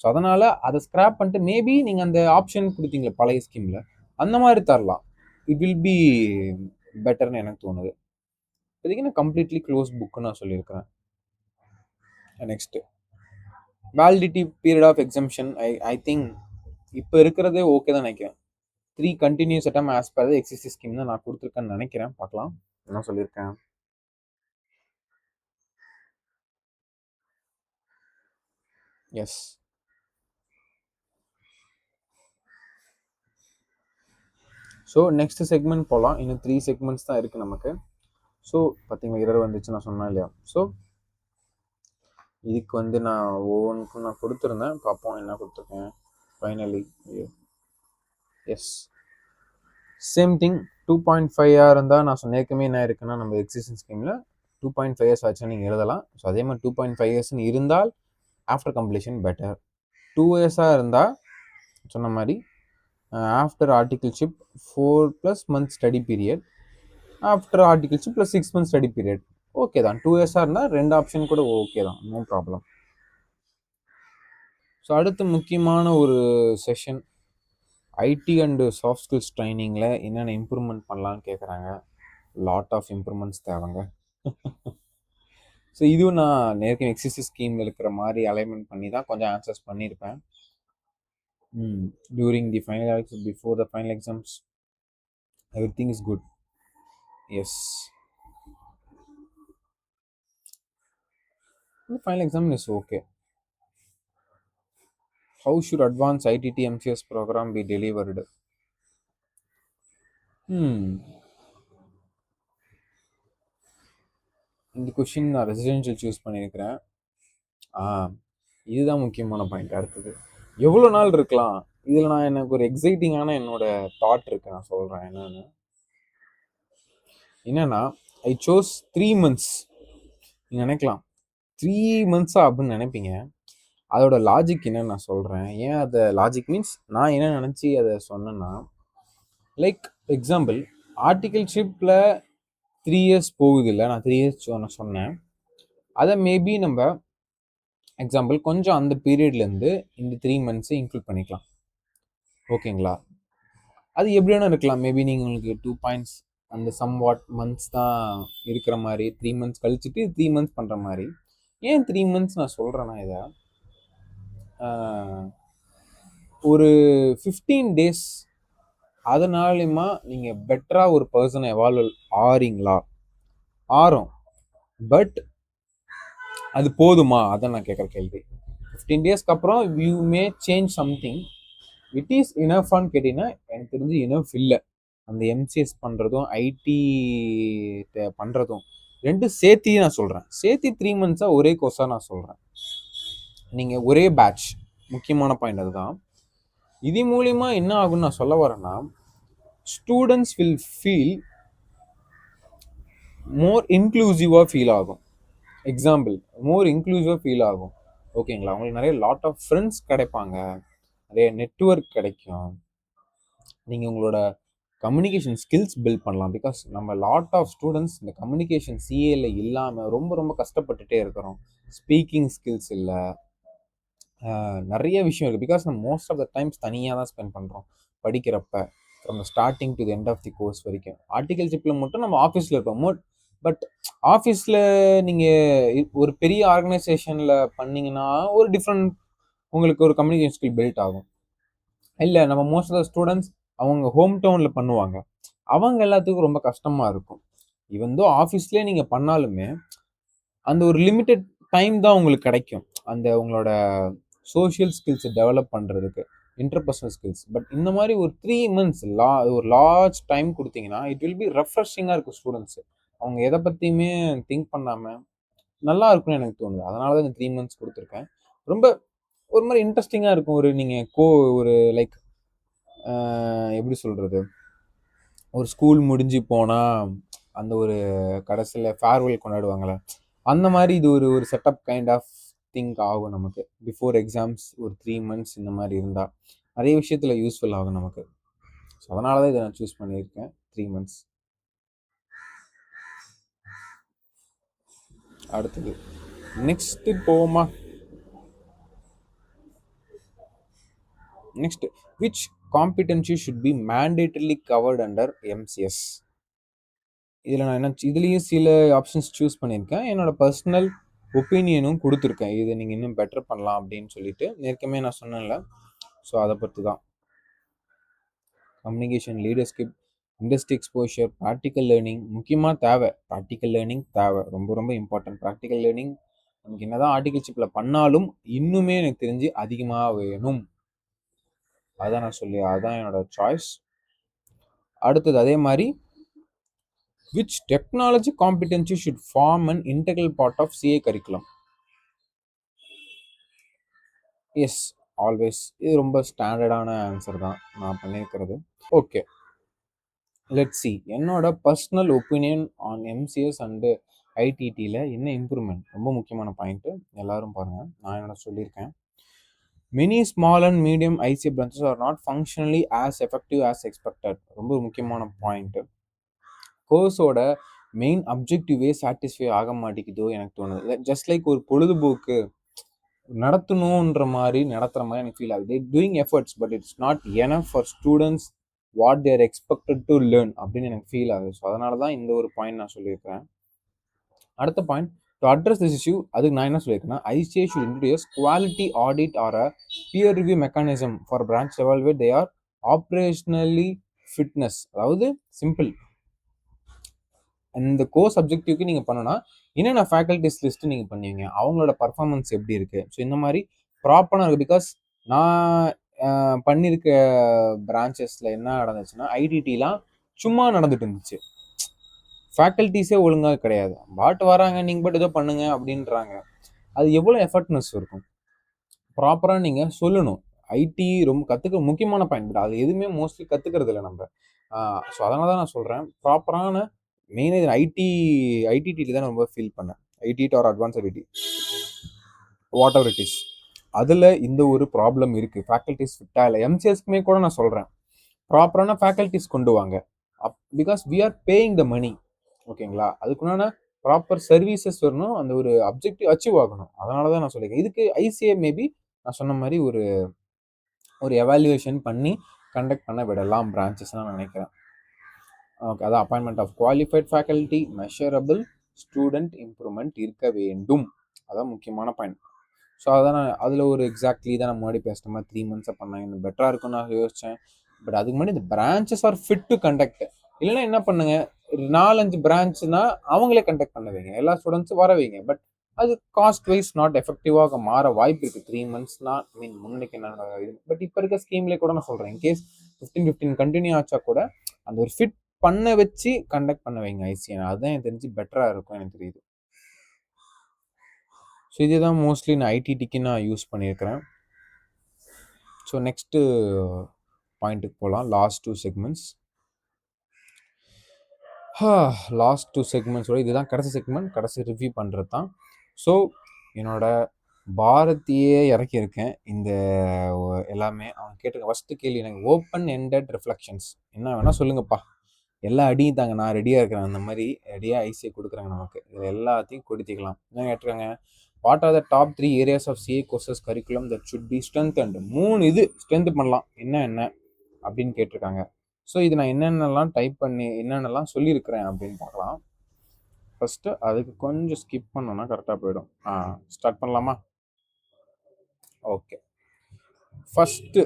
ஸோ அதனால் அதை ஸ்க்ராப் பண்ணிட்டு மேபி நீங்கள் அந்த ஆப்ஷன் கொடுத்தீங்களே பழைய ஸ்கீமில், அந்த மாதிரி தரலாம். இட் வில் பி பெட்டர்னு எனக்கு தோணுது. இப்போதைக்கு நான் கம்ப்ளீட்லி க்ளோஸ் புக்குன்னு நான் சொல்லியிருக்கிறேன். Next validity period of exemption. I think இப்போ இருக்கிறதே ஓகே தான் நினைக்கிறேன். 3 continuous attempt as per existing scheme தான் நான் கொடுத்துருக்கேன்னு நினைக்கிறேன். பார்க்கலாம் என்ன சொல்லியிருக்கேன். எஸ். ஸோ நெக்ஸ்ட் செக்மெண்ட் போகலாம். இன்னும் 3 செக்மெண்ட்ஸ் தான் இருக்குது நமக்கு. ஸோ பார்த்தீங்களா 20 வந்துச்சு நான் சொன்னேன் இல்லையா. ஸோ இதுக்கு வந்து நான் ஒவ்வொன்றுக்கும் நான் கொடுத்துருந்தேன். பார்ப்போம் என்ன கொடுத்துருக்கேன் ஃபைனலி. எஸ், சேம் திங் 2.5 இருந்தால் நான் சொன்னேற்கமே என்ன இருக்குன்னா நம்ம எக்ஸிஸ்டிங் ஸ்கீமில் 2.5 years ஆச்சுன்னு நீங்கள் எழுதலாம். ஸோ அதே மாதிரி 2.5 years இருந்தால் ஆஃப்டர் கம்ப்ளீஷன் பெட்டர். 2 years இருந்தால் சொன்ன மாதிரி after articleship 4+ months study period, after articleship +6 months study period okay தான். 2 years இருந்தால் 2 ஆப்ஷன் கூட ஓகே தான், நோ ப்ராப்ளம். ஸோ அடுத்து முக்கியமான ஒரு session IT and soft skills ட்ரைனிங்கில் என்னென்ன இம்ப்ரூவ்மெண்ட் பண்ணலான்னு கேட்குறாங்க. லாட் ஆஃப் இம்ப்ரூவ்மெண்ட்ஸ் தேவைங்க. ஸோ இதுவும் நான் நேருக்கு எக்ஸிஸ்டிங் ஸ்கீமில் இருக்கிற மாதிரி அலைன்மெண்ட் பண்ணி தான் கொஞ்சம் ஆன்சர்ஸ் பண்ணியிருப்பேன். During the final exam, before the final exams, everything is good. Yes, final exam is okay. How should advanced ITT MCS program be delivered? இந்த கொஷின் நான் ரெசிடென்ஷியல் சூஸ் பண்ணியிருக்கிறேன். இதுதான் முக்கியமான பாயிண்ட். அடுத்தது எவ்வளோ நாள் இருக்கலாம் இதில். நான் எனக்கு ஒரு எக்ஸைட்டிங்கான என்னோட தாட் இருக்கு, நான் சொல்கிறேன் என்னன்னா ஐ சோஸ் 3 months. நீங்கள் நினைக்கலாம் 3 months அப்படின்னு நினைப்பீங்க. அதோட லாஜிக் என்னன்னு நான் சொல்கிறேன். ஏன் அதை லாஜிக் மீன்ஸ் நான் என்ன நினச்சி அதை சொன்னேன்னா, லைக் எக்ஸாம்பிள் ஆர்டிகல்ஷிப்பில் 3 years போகுது இல்லை, நான் 3 years சொன்னேன். அதை மேபி நம்ம எக்ஸாம்பிள் கொஞ்சம் அந்த பீரியட்லேருந்து இந்த 3 months இன்க்ளூட் பண்ணிக்கலாம். ஓகேங்களா? அது எப்படி வேணா இருக்கலாம். மேபி நீங்கள் உங்களுக்கு 2 points அந்த சம்வாட் மந்த்ஸ் தான் இருக்கிற மாதிரி 3 months கழிச்சுட்டு 3 months பண்ணுற மாதிரி. ஏன் 3 months நான் சொல்கிறேன்னா, இதை ஒரு 15 days அதனாலுமா நீங்கள் பெட்டராக ஒரு பர்சனை எவால்வ் ஆறீங்களா? ஆறும். பட் அது போதுமா? அதான் நான் கேட்குற கேள்வி. 15 daysக்கு அப்புறம் you may change something. It is இனஃபான்னு கேட்டிங்கன்னா எனக்கு தெரிஞ்சு இனஃப் இல்லை. அந்த எம்சிஎஸ் பண்ணுறதும் ஐடி பண்ணுறதும் ரெண்டும் சேர்த்தி நான் சொல்கிறேன். சேர்த்தி 3 months ஒரே கோர்ஸாக நான் சொல்கிறேன். நீங்கள் ஒரே பேட்ச், முக்கியமான பாயிண்ட் அதுதான். இது மூலிமா என்ன ஆகும்னு நான் சொல்ல வரேன்னா, ஸ்டூடெண்ட்ஸ் வில் ஃபீல் மோர் இன்க்ளூசிவாக ஃபீல் ஆகும். எக்ஸாம்பிள் மோர் இன்க்ளூசிவாக ஃபீல் ஆகும். ஓகேங்களா? உங்களுக்கு நிறைய லாட் ஆஃப் ஃப்ரெண்ட்ஸ் கிடைப்பாங்க, நிறைய நெட்வொர்க் கிடைக்கும், நீங்கள் உங்களோட கம்யூனிகேஷன் ஸ்கில்ஸ் பில்ட் பண்ணலாம். பிகாஸ் நம்ம லாட் ஆஃப் ஸ்டூடெண்ட்ஸ் இந்த கம்யூனிகேஷன் சிஏல இல்லாமல் ரொம்ப ரொம்ப கஷ்டப்பட்டுட்டே இருக்கிறோம். ஸ்பீக்கிங் ஸ்கில்ஸ் இல்லை, நிறைய விஷயம் இருக்குது. பிகாஸ் நம்ம மோஸ்ட் ஆஃப் த டைம்ஸ் தனியாக தான் ஸ்பெண்ட் பண்ணுறோம் படிக்கிறப்ப, from starting to the end of the course வரைக்கும். ஆர்டிகல்ஷிப்பில் மட்டும் நம்ம ஆஃபீஸில் இருப்போம். பட் ஆஃபீஸில் நீங்கள் ஒரு பெரிய ஆர்கனைசேஷனில் பண்ணிங்கன்னா ஒரு டிஃப்ரெண்ட் உங்களுக்கு ஒரு கம்யூனிகேஷன் ஸ்கில் பில்ட் ஆகும். இல்லை நம்ம மோஸ்ட் ஆஃப் த ஸ்டூடெண்ட்ஸ் அவங்க ஹோம் டவுனில் பண்ணுவாங்க, அவங்க எல்லாத்துக்கும் ரொம்ப கஷ்டமாக இருக்கும். ஈவன் தோ ஆஃபீஸ்லேயே நீங்கள் பண்ணாலுமே அந்த ஒரு லிமிட்டட் டைம் தான் உங்களுக்கு கிடைக்கும் அந்த உங்களோட சோஷியல் ஸ்கில்ஸை டெவலப் பண்ணுறதுக்கு, இன்டர்பர்சனல் ஸ்கில்ஸ். பட் இந்த மாதிரி ஒரு 3 months ஒரு லார்ஜ் டைம் கொடுத்தீங்கன்னா இட் வில் பி ரெஃப்ரெஷிங்காக இருக்கும் ஸ்டூடெண்ட்ஸு. அவங்க எதை பற்றியுமே திங்க் பண்ணாமல் நல்லா இருக்கும்னு எனக்கு தோணுது. அதனால தான் இந்த 3 months கொடுத்துருக்கேன். ரொம்ப ஒரு மாதிரி இன்ட்ரெஸ்டிங்காக இருக்கும். ஒரு நீங்கள் ஒரு லைக் எப்படி சொல்கிறது, ஒரு ஸ்கூல் முடிஞ்சு போனால் அந்த ஒரு கடைசியில் ஃபேர்வெல் கொண்டாடுவாங்களே, அந்த மாதிரி இது ஒரு ஒரு செட்டப் கைண்ட் ஆஃப் திங்க் ஆகும் நமக்கு. பிஃபோர் எக்ஸாம்ஸ் ஒரு 3 months இந்த மாதிரி இருந்தால் நிறைய விஷயத்தில் யூஸ்ஃபுல் ஆகும் நமக்கு. ஸோ அதனால தான் இதை நான் சூஸ் பண்ணியிருக்கேன் 3 months. அடுத்தது நெக்ஸ்ட்டு போமா. Next, which competency should be mandatorily covered under MCS? இதில் நான் என்ன, இதுலேயும் சில ஆப்ஷன்ஸ் சூஸ் பண்ணியிருக்கேன். என்னோட பர்சனல் ஒப்பீனியனும் கொடுத்துருக்கேன். இதை நீங்கள் இன்னும் பெட்டர் பண்ணலாம் அப்படின்னு சொல்லிட்டு ஏற்கனவே நான் சொன்னேன்ல. ஸோ அதை பற்றி தான். Communication, leadership, industry exposure, practical learning முக்கியமாக தேவை. ப்ராக்டிக்கல் லேர்னிங் தேவை, ரொம்ப ரொம்ப இம்பார்ட்டன்ட். ப்ராக்டிக்கல் லேர்னிங் நமக்கு என்னதான் ஆர்டிகல்ஷிப்பில் பண்ணாலும் இன்னுமே எனக்கு தெரிஞ்சு அதிகமாக வேணும். அதான் நான் சொல்லி, அதுதான் என்னோட சாய்ஸ். அடுத்தது அதே மாதிரி, which technology competency should form an integral part of CA curriculum? Yes, always. இது ரொம்ப ஸ்டாண்டர்டான ஆன்சர் தான் நான் பண்ணியிருக்கிறது. Okay, let's see. என்னோட personal opinion on MCS and ITTயில் என்ன இம்ப்ரூவ்மெண்ட், ரொம்ப முக்கியமான பாயிண்ட்டு. எல்லாரும் பாருங்கள், நான் என்னோட சொல்லியிருக்கேன். Many small and medium ICA branches are not functionally as effective as expected. ரொம்ப முக்கியமான பாயிண்ட்டு. கோர்ஸோட மெயின் அப்ஜெக்டிவே சாட்டிஸ்ஃபை ஆக மாட்டேங்குதோ எனக்கு தோணுது. ஜஸ்ட் லைக் ஒரு பொழுதுபோக்கு நடத்தணுன்ற மாதிரி நடத்துகிற மாதிரி எனக்கு ஃபீல் ஆகுது. Doing efforts but it's not enough for students what they're expected to learn அப்படின்னு எனக்கு ஃபீல் ஆகுது. ஸோ அதனால தான் இந்த ஒரு பாயிண்ட் நான் சொல்லியிருக்கிறேன். அடுத்த point, to address this issue, அதுக்கு நான் என்ன சொல்லியிருக்கேன்னா, ICA should introduce quality audit or a peer review mechanism for branch level where they are operationally fitness. அதாவது சிம்பிள், இந்த கோர்ஸ் அப்ஜெக்டிவ்க்கு நீங்கள் பண்ணணும்னா என்னென்ன ஃபேக்கல்டிஸ் லிஸ்ட்டு நீங்கள் பண்ணுவீங்க, அவங்களோட பர்ஃபார்மன்ஸ் எப்படி இருக்குது. ஸோ இந்த மாதிரி ப்ராப்பராக இருக்குது. பிகாஸ் நான் பண்ணியிருக்க பிரான்ச்சஸில் என்ன நடந்துச்சுன்னா, ITTலாம் சும்மா நடந்துட்டு இருந்துச்சு. ஃபேக்கல்ட்டிஸே ஒழுங்காக கிடையாது. பாட்டு வராங்க, நீங்கள் பாட்டு ஏதோ பண்ணுங்க அப்படின்றாங்க. அது எவ்வளோ எஃபர்ட்னஸ் இருக்கும். ப்ராப்பராக நீங்கள் சொல்லணும். ஐடி ரொம்ப கற்றுக்க முக்கியமான பாயிண்ட். பட் அது எதுவுமே மோஸ்ட்லி கற்றுக்கிறது இல்லை நம்ம. ஸோ அதனால தான் நான் சொல்கிறேன், ப்ராப்பரான மெயினாக இது ஐடிடியில் தான் ரொம்ப ஃபீல் பண்ணேன். ITT or advance ITT, whatever it is, அதில் இந்த ஒரு ப்ராப்ளம் இருக்குது. ஃபேக்கல்ட்டிஸ் ஃபிட்டாக இல்லை. MCSக்குமே கூட நான் சொல்கிறேன், ப்ராப்பரான ஃபேக்கல்ட்டிஸ் கொண்டு வாங்க. Because we are paying the money, ஓகேங்களா. அதுக்குண்டான ப்ராப்பர் சர்வீசஸ் வரணும், அந்த ஒரு அப்ஜெக்டிவ் அச்சீவ் ஆகணும். அதனால தான் நான் சொல்லியிருக்கேன். இதுக்கு ICA மேபி நான் சொன்ன மாதிரி ஒரு எவாலுவேஷன் பண்ணி கண்டக்ட் பண்ண விடலாம் பிரான்ச்சஸ் நான் நினைக்கிறேன். ஓகே, அதான் appointment of qualified faculty, measurable student improvement இருக்க வேண்டும். அதான் முக்கியமான பாயிண்ட். ஸோ அதான் நான் அதில் ஒரு எக்ஸாக்ட்லி தான் நான் முன்னாடி பேசுகிற மாதிரி 3 months பண்ணாங்க, இன்னும் பெட்டராக இருக்கும்னு நான் யோசித்தேன். பட் அதுக்கு முன்னாடி இந்த branches are fit to conduct. இல்லைன்னா என்ன பண்ணுங்க, 4-5 பிரான்ச்னா அவங்களே கண்டக்ட் பண்ண வைங்க, எல்லா ஸ்டூடெண்ட்ஸும் வர வைங்க. பட் அது காஸ்ட் வைஸ் நாட் எஃபெக்டிவாக மாற வாய்ப்பு இருக்குது. 3 monthsனா முன்னைக்கு என்ன இது. பட் இப்போ இருக்க ஸ்கீம்லேயே கூட நான் சொல்கிறேன், இன்கேஸ் 15 கண்டினியூ ஆச்சா கூட அந்த ஒரு ஃபிட் பண்ண வச்சு கண்டக்ட் பண்ண வைங்க ICA. அதுதான் எனக்கு தெரிஞ்சு பெட்டராக இருக்கும் எனக்கு தெரியுது. ஸோ இதுதான் மோஸ்ட்லி நான் ITTக்கு நான் யூஸ் பண்ணியிருக்கிறேன். ஸோ நெக்ஸ்ட்டு பாயிண்ட்டுக்கு போகலாம். Last 2 segments. லாஸ்ட் 2 segmentsோட இதுதான் கடைசி செக்மெண்ட், கடைசி ரிவ்யூ பண்ணுறது தான். ஸோ என்னோட பாரதியே இறக்கியிருக்கேன். இந்த எல்லாமே அவன் கேட்டிருக்கேன். ஃபஸ்ட்டு கேள்வி எனக்கு ஓப்பன் எண்டட் ரிஃப்ளெக்ஷன்ஸ், என்ன வேணால் சொல்லுங்கப்பா, எல்லா அடியும் தாங்க, நான் ரெடியாக இருக்கிறேன். அந்த மாதிரி ரெடியாக ICA கொடுக்குறாங்க நமக்கு, இது எல்லாத்தையும் கொடுத்திக்கலாம். என்ன கேட்டிருக்காங்க, what are the top 3 areas of CA courses curriculum that should be strengthened? 3 இது ஸ்ட்ரென்த் பண்ணலாம், என்ன அப்படின்னு கேட்டிருக்காங்க. ஸோ இது நான் என்னென்னலாம் டைப் பண்ணி என்னென்னலாம் சொல்லியிருக்கிறேன் அப்படின்னு பார்க்கலாம். ஃபஸ்ட்டு அதுக்கு கொஞ்சம் ஸ்கிப் பண்ணோன்னா கரெக்டாக போயிடும். ஸ்டார்ட் பண்ணலாமா? ஓகே, ஃபஸ்ட்டு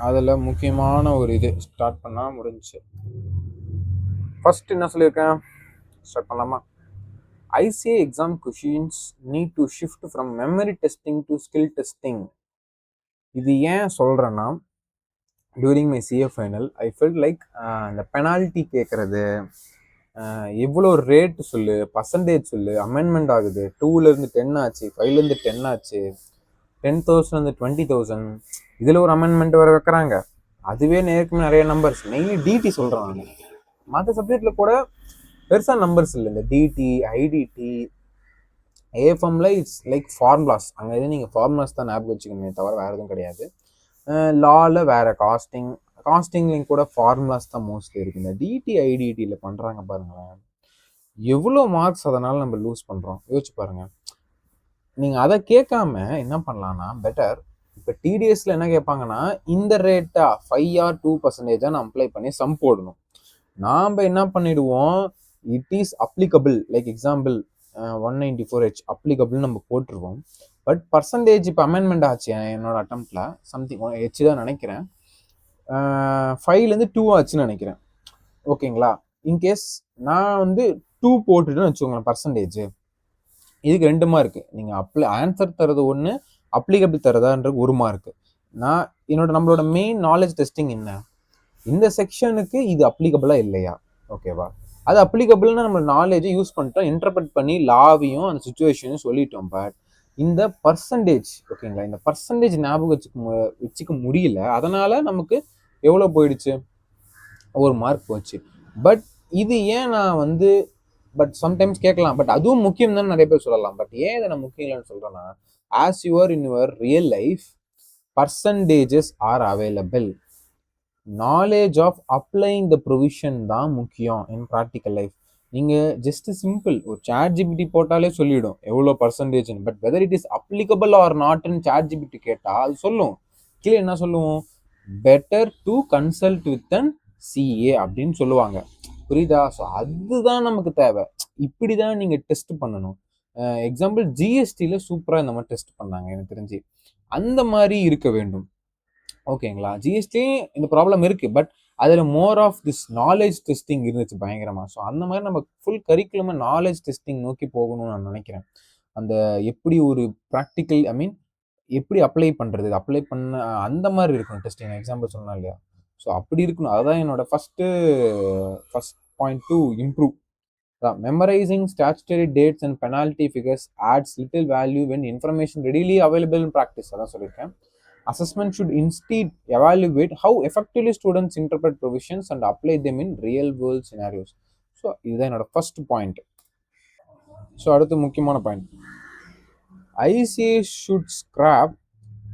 அதில் முக்கியமான ஒரு இது ஸ்டார்ட் பண்ணால் முடிஞ்சு. ஃபஸ்ட்டு என்ன சொல்லியிருக்கேன், ஸ்டார்ட் பண்ணலாமா? ICA exam questions need to shift from memory testing to skill testing. இது ஏன் சொல்கிறேன்னா, during my CA final I felt like இந்த பெனால்ட்டி கேட்குறது, எவ்வளோ ரேட்டு சொல்லு, பர்சன்டேஜ் சொல்லு, அமெண்ட்மெண்ட் ஆகுது, 2லேருந்து 10 ஆச்சு, 5லேருந்து 10 ஆச்சு, 10,000 20,000, இதில் ஒரு அமெண்ட்மெண்ட் வர வைக்கிறாங்க. அதுவே நேருக்கு நிறைய நம்பர்ஸ். மெயின்லி டிடி சொல்கிறேன் நான். மற்ற சப்ஜெக்டில் கூட பெருசாக நம்பர்ஸ் இல்லை. இந்த டிடி, ஐடிடி, ஏஎஃப்எம்ல இட்ஸ் லைக் ஃபார்முலாஸ். அங்கே எதுவும் நீங்கள் ஃபார்முலாஸ் தான் ஞாபகம் வச்சுக்கணுமே தவிர வேறு எதுவும் கிடையாது. லாவில் வேறு காஸ்டிங்லையும் கூட ஃபார்முலாஸ் தான் மோஸ்ட்லி இருக்குது. இந்த டிடி, ஐடிடியில் பண்ணுறாங்க பாருங்களேன், எவ்வளோ மார்க்ஸ் அதனால் நம்ம லூஸ் பண்ணுறோம் யோசிச்சு பாருங்கள். நீங்கள் அதை கேட்காம என்ன பண்ணலான்னா பெட்டர், இப்போ டிடிஎஸ்ல என்ன கேட்பாங்கன்னா, இந்த ரேட்டா 5 or 2% நான் அப்ளை பண்ணி சம் போடணும். நாம் என்ன பண்ணிடுவோம், it is applicable, like example 194H applicable நம்ம போட்டுருவோம். பட் பர்சன்டேஜ் இப்போ அமெண்ட்மெண்ட் ஆச்சு என்னோட அட்டம்ப்டில், சம்திங் ஹெச் தான் நினைக்கிறேன், 5லேருந்து 2 ஆச்சுன்னு நினைக்கிறேன். ஓகேங்களா, இன்கேஸ் நான் 2 போட்டுட்டுன்னு வச்சுக்கோங்களேன் பர்சன்டேஜ், இதுக்கு 2 மார்க்கு. நீங்கள் ஆன்சர் தரது ஒன்று, அப்ளிகபிள் தரதான்றது 1 மார்க்கு. நம்மளோட மெயின் நாலேஜ் டெஸ்டிங் என்ன, இந்த செக்ஷனுக்கு இது அப்ளிகபிளா இல்லையா, ஓகேவா? அது அப்ளிகபிள்னா நம்ம நாலேஜை யூஸ் பண்ணிட்டோம், இன்டர்பிரட் பண்ணி லாவையும் அந்த சுச்சுவேஷனையும் சொல்லிட்டோம். பட் இந்த பர்சன்டேஜ், ஓகேங்களா, இந்த பர்சன்டேஜ் ஞாபகம் வச்சுக்க முடியல. அதனால நமக்கு எவ்வளோ போயிடுச்சு, 1 மார்க் போச்சு. பட் இது ஏன் நான் பட் சம்டைம்ஸ் கேட்கலாம், பட் அதுவும் முக்கியம் தான் நிறைய பேர் சொல்லலாம். பட் ஏன் இதை நான் முக்கியம் இல்லைன்னு சொல்றேன்னா, as your in your real life percentages are available. Knowledge of applying the provision தான் முக்கியம் இன் ப்ராக்டிக்கல் லைஃப். நீங்கள் ஜஸ்ட் சிம்பிள் ஒரு ChatGPT போட்டாலே சொல்லிவிடும் எவ்வளோ பர்சன்டேஜ்னு. But whether it is applicable or நாட்னு ChatGPT கேட்டால் அது சொல்லும். கீழே என்ன சொல்லுவோம், better to consult with an CA அப்படின்னு சொல்லுவாங்க. புரியுதா? ஸோ அதுதான் நமக்கு தேவை. இப்படி தான் நீங்கள் டெஸ்ட் பண்ணணும். எக்ஸாம்பிள் ஜிஎஸ்டியில் சூப்பராக இந்த மாதிரி டெஸ்ட் பண்ணாங்க எனக்கு தெரிஞ்சு. அந்த மாதிரி இருக்க வேண்டும். ஓகேங்களா, ஜிஎஸ்டியும் இந்த ப்ராப்ளம் இருக்குது, பட் அதில் more of this knowledge testing இருந்துச்சு பயங்கரமாக. ஸோ அந்த மாதிரி நம்ம ஃபுல் கரிக்குலமை நாலேஜ் டெஸ்டிங் நோக்கி போகணும்னு நான் நினைக்கிறேன். அந்த எப்படி ஒரு ப்ராக்டிக்கல், ஐ மீன் எப்படி அப்ளை பண்ணுறது, அப்ளை பண்ண அந்த மாதிரி இருக்கணும் டெஸ்டிங். எக்ஸாம்பிள் சொன்னேன் இல்லையா, ஸோ அப்படி இருக்கணும். அதுதான் என்னோட first point to improve. Memorizing statutory dates and penalty figures adds little value when information readily available in practice. அதான் சொல்லியிருக்கேன். Assessment should instead evaluate how effectively students interpret provisions and apply them in real world scenarios. So இதுதான் என்னோட ஃபர்ஸ்ட் பாயிண்ட். ஸோ அடுத்து முக்கியமான point, ICA should scrap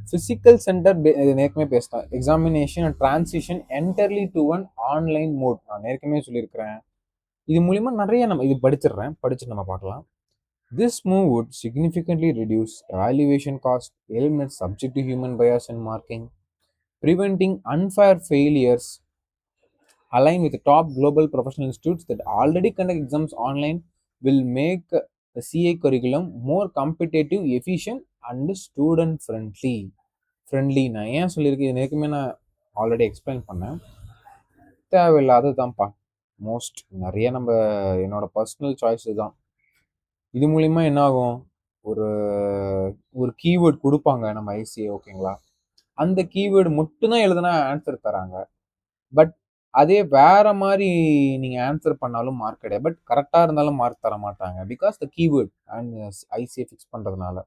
physical center. நேர்க்குமே பேசினேன், examination and transition entirely to one online mode. நான் நேர்க்குமே சொல்லியிருக்கிறேன். இது மூலிமா நிறைய நம்ம இது படிச்சுட்டு நம்ம பார்க்கலாம். This move would significantly reduce evaluation cost, eliminate subject to human bias and marking, preventing unfair failures, align with the top global professional institutes that already conduct exams online, will make the CA curriculum more competitive, efficient and student friendly. நான் ஏன் சொல்லியிருக்கேன், இது நேக்குமே நான் ஆல்ரெடி எக்ஸ்பிளைன் பண்ணேன். தேவையில்லாது தான்ப்பா மோஸ்ட் நிறைய நம்ம என்னோட பர்சனல் சாய்ஸ் தான். இது மூலிமா என்ன ஆகும், ஒரு கீவேர்டு கொடுப்பாங்க நம்ம ஐசிஏ, ஓகேங்களா, அந்த கீவேர்டு மட்டும்தான் எழுதுனா ஆன்சர் தராங்க. பட் அதே வேற மாதிரி நீங்கள் ஆன்சர் பண்ணாலும் மார்க் கிடையாது. பட் கரெக்டாக இருந்தாலும் மார்க் தர மாட்டாங்க, because the keyword and ICA fix பண்ணுறதுனால.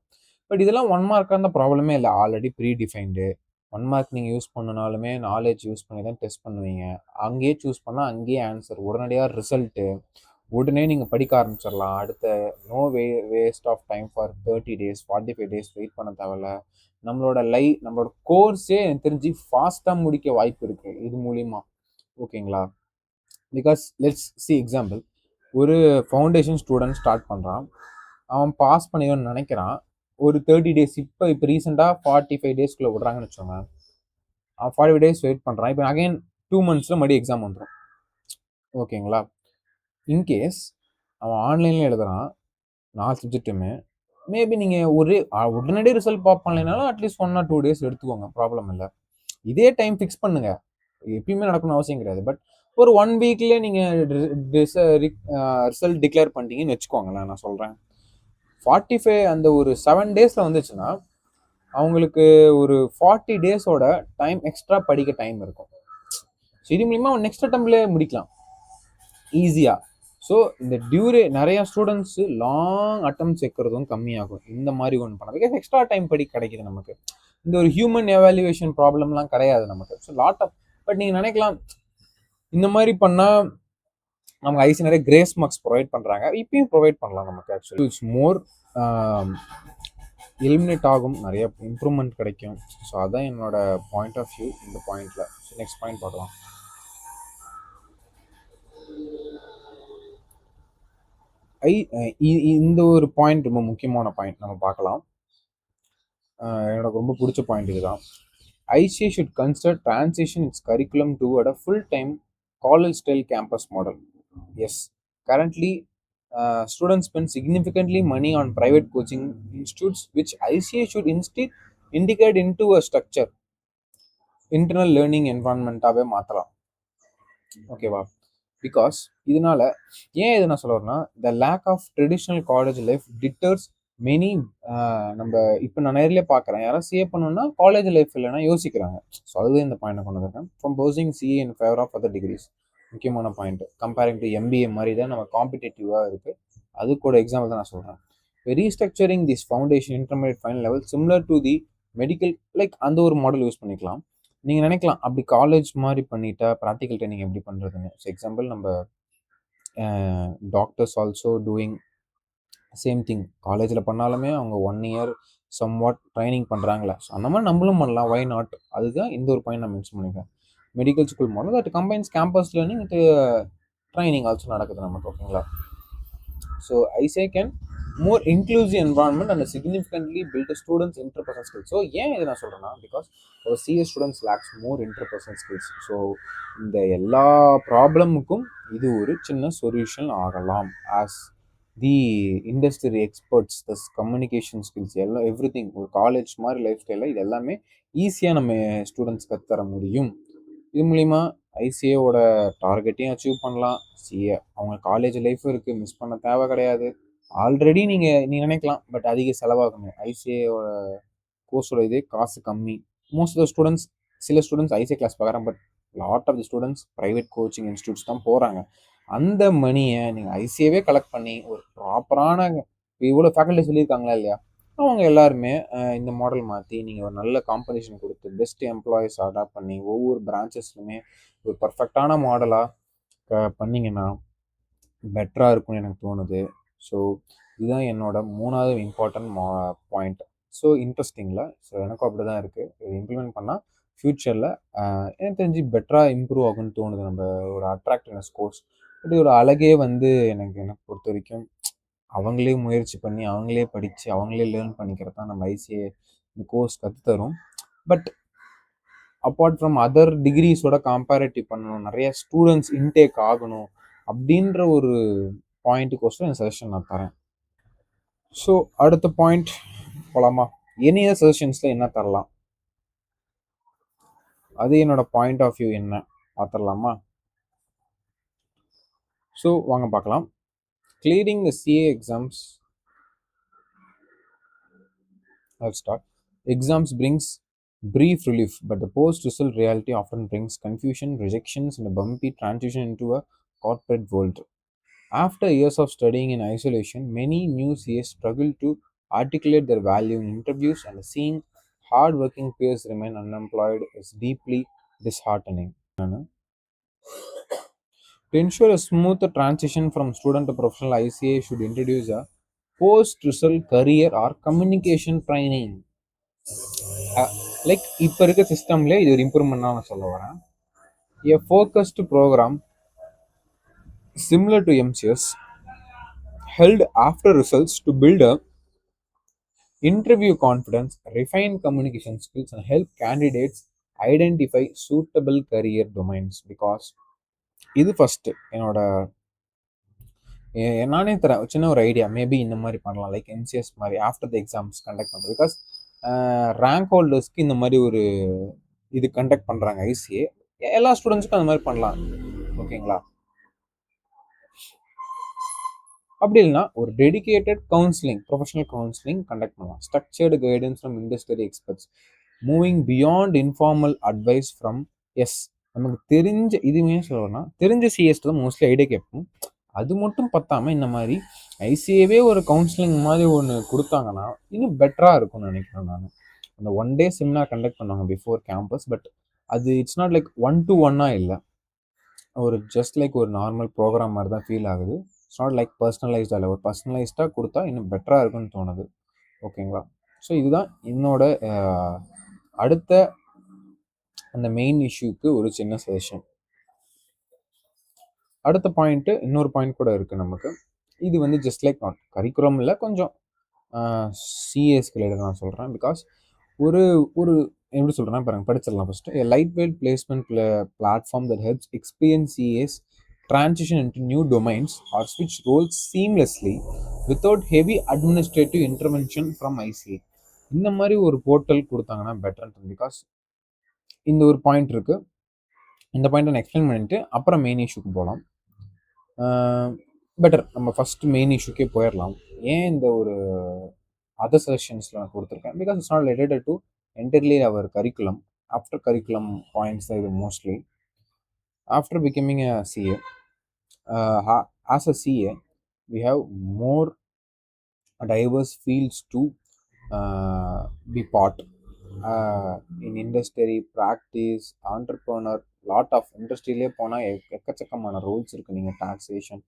பட் இதெல்லாம் 1 மார்க்காக இருந்தால் ப்ராப்ளமே இல்லை, ஆல்ரெடி ப்ரீ டிஃபைன்டு. 1 மார்க் நீங்கள் யூஸ் பண்ணனாலுமே நாலேஜ் யூஸ் பண்ணி தான் டெஸ்ட் பண்ணுவீங்க. அங்கேயே சூஸ் பண்ணால் அங்கேயே ஆன்சர், உடனடியாக ரிசல்ட்டு, உடனே நீங்கள் படிக்க ஆரம்பிச்சிடலாம். அடுத்த no waste of time for 30 days 45 days wait பண்ண தேவையில்ல. நம்மளோட கோர்ஸே எனக்கு தெரிஞ்சு ஃபாஸ்ட்டாக முடிக்க வாய்ப்பு இருக்குது இது மூலிமா, ஓகேங்களா. பிகாஸ் லெட்ஸ் சி எக்ஸாம்பிள், ஒரு ஃபவுண்டேஷன் ஸ்டூடெண்ட் ஸ்டார்ட் பண்ணுறான், அவன் பாஸ் பண்ணிடும்னு நினைக்கிறான். ஒரு 30 days, இப்போ ரீசெண்டாக 45 daysக்குள்ளே விட்றாங்கன்னு வச்சோங்க. அவன் 45 days வெயிட் பண்ணுறான். இப்போ அகைன் 2 monthsல மறுபடியும் எக்ஸாம் வந்துடும், ஓகேங்களா. இன்கேஸ் அவன் ஆன்லைனில் எழுதுகிறான் 4 சப்ஜெக்ட்டுமே, மேபி நீங்கள் உடனடியே ரிசல்ட் பார்ப்பாங்கனாலும் அட்லீஸ்ட் 1 or 2 days எடுத்துக்கோங்க, ப்ராப்ளம் இல்லை. இதே டைம் ஃபிக்ஸ் பண்ணுங்க, எப்பயுமே நடக்கணும்னு அவசியம் கிடையாது. பட் ஒரு 1 weekலேயே நீங்கள் ரிசல்ட் டிக்ளேர் பண்ணிட்டீங்கன்னு வச்சுக்கோங்களேன். நான் சொல்கிறேன் 45 அந்த ஒரு 7 daysல வந்துச்சுன்னா அவங்களுக்கு ஒரு 40 டேஸோட டைம் எக்ஸ்ட்ரா படிக்க டைம் இருக்கும். ஸோ இது மூலிமா நெக்ஸ்ட் அட்டம்ப்ட்லேயே முடிக்கலாம் ஈஸியாக. ஸோ இந்த நிறைய ஸ்டூடெண்ட்ஸு லாங் அட்டம்ப்ட்ஸ் வைக்கிறதும் கம்மியாகும் இந்த மாதிரி ஒன்று பண்ண, பிகாஸ் எக்ஸ்ட்ரா டைம் கிடைக்குது நமக்கு. இந்த ஒரு ஹியூமன் எவாலுவேஷன் ப்ராப்ளம்லாம் கிடையாது நமக்கு. ஸோ லாட் ஆஃப், பட் நீங்கள் நினைக்கலாம் இந்த மாதிரி பண்ணால் நமக்கு ஐசி நிறைய கிரேஸ் மார்க்ஸ் ப்ரொவைட் பண்ணுறாங்க. இப்பயும் ப்ரொவைட் பண்ணலாம் நமக்கு. ஆக்சுவலி இட்ஸ் மோர் எலிமினேட் ஆகும், நிறைய இம்ப்ரூவ்மெண்ட் கிடைக்கும். ஸோ அதான் என்னோட பாயிண்ட் ஆஃப் வியூ இந்த பாயிண்டில். ஸோ நெக்ஸ்ட் பாயிண்ட் பார்க்கலாம். இந்த ஒரு பாயிண்ட் ரொம்ப முக்கியமான பாயிண்ட் நம்ம பார்க்கலாம். எனக்கு ரொம்ப பிடிச்ச பாயிண்ட் இதுதான். ICA should consider transition its curriculum toward a full-time college-style campus model. Yes, currently students spend significantly money on private coaching institutes, which ICA should instead integrate into a structure, internal learning environment-ஆவே மாற்றலாம். ஓகேவா? பிகாஸ் இதனால ஏன் இதை நான் சொல்ல வரேன்னா, the lack of traditional college life deters many. நம்ம இப்போ நான் நேரிலே பார்க்குறேன், யாராவது சிஏ பண்ணணும்னா காலேஜ் லைஃப் இல்லைன்னா யோசிக்கிறாங்க. ஸோ அதுவே இந்த பாயிண்ட் கொண்டு வந்திருக்கேன். From pursuing CA in favour of other degrees. முக்கியமான பாயிண்ட். கம்பேரிங் டு எம்பிஏ மாதிரி தான் நம்ம காம்படிட்டிவாக இருக்குது. அதுக்கூட எக்ஸாம்பிள் தான் நான் சொல்கிறேன். Restructuring this foundation intermediate final level similar to the medical, like அந்த ஒரு மாடல் யூஸ் பண்ணிக்கலாம். நீங்கள் நினைக்கலாம் அப்படி காலேஜ் மாதிரி பண்ணிட்டா ப்ராக்டிக்கல் ட்ரைனிங் எப்படி பண்ணுறதுன்னு. ஸோ எக்ஸாம்பிள் நம்ம doctors also doing same thing. காலேஜில் பண்ணாலுமே அவங்க 1 இயர் சம்வாட் ட்ரைனிங் பண்ணுறாங்களே. ஸோ அந்த மாதிரி நம்மளும் பண்ணலாம், வை நாட். அதுதான் இந்த ஒரு பாயிண்ட் நான் மென்ஷன் பண்ணியிருக்கேன். Medical school model that combines campus learning with training also நடக்குது நமக்கு. ஓகேங்களா? So ICAI can more inclusive environment and significantly build students interpersonal skills. So ஏன் இதை நான் சொல்கிறேன்னா, பிகாஸ் ஒரு CS students lacks more interpersonal skills. So இந்த எல்லா ப்ராப்ளமுக்கும் இது ஒரு சின்ன சொல்யூஷன் ஆகலாம். As the industry experts, plus communication skills எல்லாம் எவ்ரி திங். ஒரு காலேஜ் மாதிரி லைஃப் ஸ்டைலில் இது எல்லாமே ஈஸியாக நம்ம ஸ்டூடெண்ட்ஸ் கற்றுத்தர முடியும். இது மூலிமா ஐசிஏவோட டார்கெட்டையும் அச்சீவ் பண்ணலாம். சிஏ அவங்க காலேஜ் லைஃப் இருக்குது, மிஸ் பண்ண தேவை கிடையாது. ஆல்ரெடி நீங்கள் நினைக்கலாம், பட் அதிக செலவாகுங்க. ஐசிஏவோட கோர்ஸோட இதே காசு கம்மி. மோஸ்ட் ஆஃப் த ஸ்டூடெண்ட்ஸ், சில ஸ்டூடெண்ட்ஸ் ஐசிஏ கிளாஸ் பார்க்குறாங்க, but lot of the students private coaching institutes தான் போகிறாங்க. அந்த மணியை நீங்கள் ஐசிஏவே கலெக்ட் பண்ணி ஒரு ப்ராப்பரான, இவ்வளோ ஃபேக்கல்ட்டி சொல்லியிருக்காங்களா இல்லையா, அவங்க எல்லாருமே இந்த மாடல் மாற்றி நீங்கள் ஒரு நல்ல காம்படிஷன் கொடுத்து பெஸ்ட் எம்ப்ளாயிஸ் அடாப்ட் பண்ணி ஒவ்வொரு பிரான்ச்சஸ்லுமே ஒரு பர்ஃபெக்டான மாடலாக பண்ணிங்கன்னா பெட்டராக இருக்கும்னு எனக்கு தோணுது. ஸோ இதுதான் என்னோட 3வது இம்பார்ட்டன்ட் பாயிண்ட். ஸோ இன்ட்ரெஸ்டிங்கில், ஸோ எனக்கும் அப்படி தான் இருக்குது. இது இம்ப்ளிமெண்ட் பண்ணால் ஃப்யூச்சரில் எனக்கு தெரிஞ்சு பெட்டராக இம்ப்ரூவ் ஆகும்னு தோணுது. நம்ம ஒரு அட்ராக்டிவ்னஸ் கோர்ஸ், பட் ஒரு அழகே எனக்கு பொறுத்த வரைக்கும் அவங்களே முயற்சி பண்ணி அவங்களே படித்து அவங்களே லேர்ன் பண்ணிக்கிறது தான் நம்ம ஐசிஏ இந்த கோர்ஸ் கற்றுத்தரும். பட் அப்பார்ட் ஃப்ரம் அதர் டிகிரிஸோட கம்பேரிட்டிவ் பண்ணணும், நிறைய ஸ்டூடெண்ட்ஸ் இன்டேக் ஆகணும் அப்படின்ற ஒரு பாயிண்ட்டுக்கோசரம் என் சஜஷன் நான் தரேன். ஸோ அடுத்த பாயிண்ட் போலாமா? எனி அதர் சஜஷன்ஸில் என்ன தரலாம், அது என்னோட பாயிண்ட் ஆஃப் வியூ என்ன பார்த்துடலாமா? ஸோ வாங்க பார்க்கலாம். Clearing the CA exams. Let's start. Exams brings brief relief, but the post-result reality often brings confusion, rejections, and a bumpy transition into a corporate world. After years of studying in isolation, many new CAs struggle to articulate their value in interviews, and seeing hard-working peers remain unemployed is deeply disheartening. To ensure a smooth transition from student to professional, ICA should introduce a post-result career or communication training. Like இப்போ இருக்க சிஸ்டம்ல இது ஒரு இம்ப்ரூவ்மெண்ட் நான் சொல்ல வரேன். A focused program similar to MCS held after results to build a interview confidence, refine communication skills, and help candidates identify suitable career domains. Because இது ஃபர்ஸ்ட் என்னோட நானே தரேன் சின்ன ஒரு ஐடியா. மேபி இந்த மாதிரி பண்ணலாம், லைக் எம்சிஎஸ் மாதிரி ஆஃப்டர் த எக்ஸாம்ஸ் கண்டக்ட் பண்ணுறது. பிகாஸ் ரேங்க் ஹோல்டர்ஸ்க்கு இந்த மாதிரி ஒரு இது கண்டக்ட் பண்ணுறாங்க ஐசிஏ. எல்லா ஸ்டூடெண்ட்ஸுக்கும் அந்த மாதிரி பண்ணலாம். ஓகேங்களா? அப்படி இல்லைன்னா ஒரு dedicated counselling, professional counselling conduct பண்ணலாம். Structured guidance from industry experts, moving beyond informal advice from S. நமக்கு தெரிஞ்ச இதுவுமே சொல்லணும்னா தெரிஞ்ச சிஎஸ் தான் மோஸ்ட்லி ஐடியா கேட்போம். அது மட்டும் பத்தாமல் இந்த மாதிரி ஐசிஏவே ஒரு கவுன்சிலிங் மாதிரி ஒன்று கொடுத்தாங்கன்னா இன்னும் பெட்டராக இருக்கும்னு நினைக்கிறேன் நான். அந்த ஒன் டே செமினார் கண்டக்ட் பண்ணுவாங்க பிஃபோர் கேம்பஸ், பட் அது இட்ஸ் நாட் லைக் 1-to-1 இல்லை, ஒரு ஜஸ்ட் லைக் ஒரு நார்மல் ப்ரோக்ராம் மாதிரி தான் ஃபீல் ஆகுது. இட்ஸ் நாட் லைக் பர்சனலைஸ்டாக இல்லை, ஒரு பர்சனலைஸ்டாக கொடுத்தா இன்னும் பெட்டராக இருக்குன்னு தோணுது. ஓகேங்களா? ஸோ இதுதான் என்னோட அடுத்த அந்த மெயின் இஷ்யூக்கு ஒரு சின்ன சஜஷன். அடுத்த பாயிண்ட்டு, இன்னொரு பாயிண்ட் கூட இருக்குது நமக்கு. இது வந்து ஜஸ்ட் லைக் நாட் கரிக்குலம் இல்லை, கொஞ்சம் சிஎஸ்க்கு ரிலேட்டட் நான் சொல்கிறேன். பிகாஸ் ஒரு ஒரு எப்படி சொல்கிறேன்னா பாருங்கள், படிச்சிடலாம் first. Light weight placement platform that helps experience CS transition into new domains or switch roles seamlessly without heavy administrative intervention from ICA. இந்த மாதிரி ஒரு போர்ட்டல் கொடுத்தாங்கன்னா பெட்டர். பிகாஸ் இந்த ஒரு பாயிண்ட் இருக்குது, இந்த பாயிண்ட் நான் எக்ஸ்பிளைன் பண்ணிட்டு அப்புறம் மெயின் இஷ்யூக்கு போகலாம். பெட்டர் நம்ம ஃபஸ்ட்டு மெயின் இஷ்யூக்கே போயிடலாம். ஏன் இந்த ஒரு அதர் சஜஷன்ஸில் நான் கொடுத்துருக்கேன், because it's not related to entirely our curriculum, after curriculum points தான் இது mostly. After becoming a CA, as a CA, we have more diverse fields to be part in industry, practice, entrepreneur. Lot of இண்டஸ்ட்ரியிலே போனால் எக்கச்சக்கமான ரோல்ஸ் இருக்குது. நீங்கள் டாக்ஸேஷன்,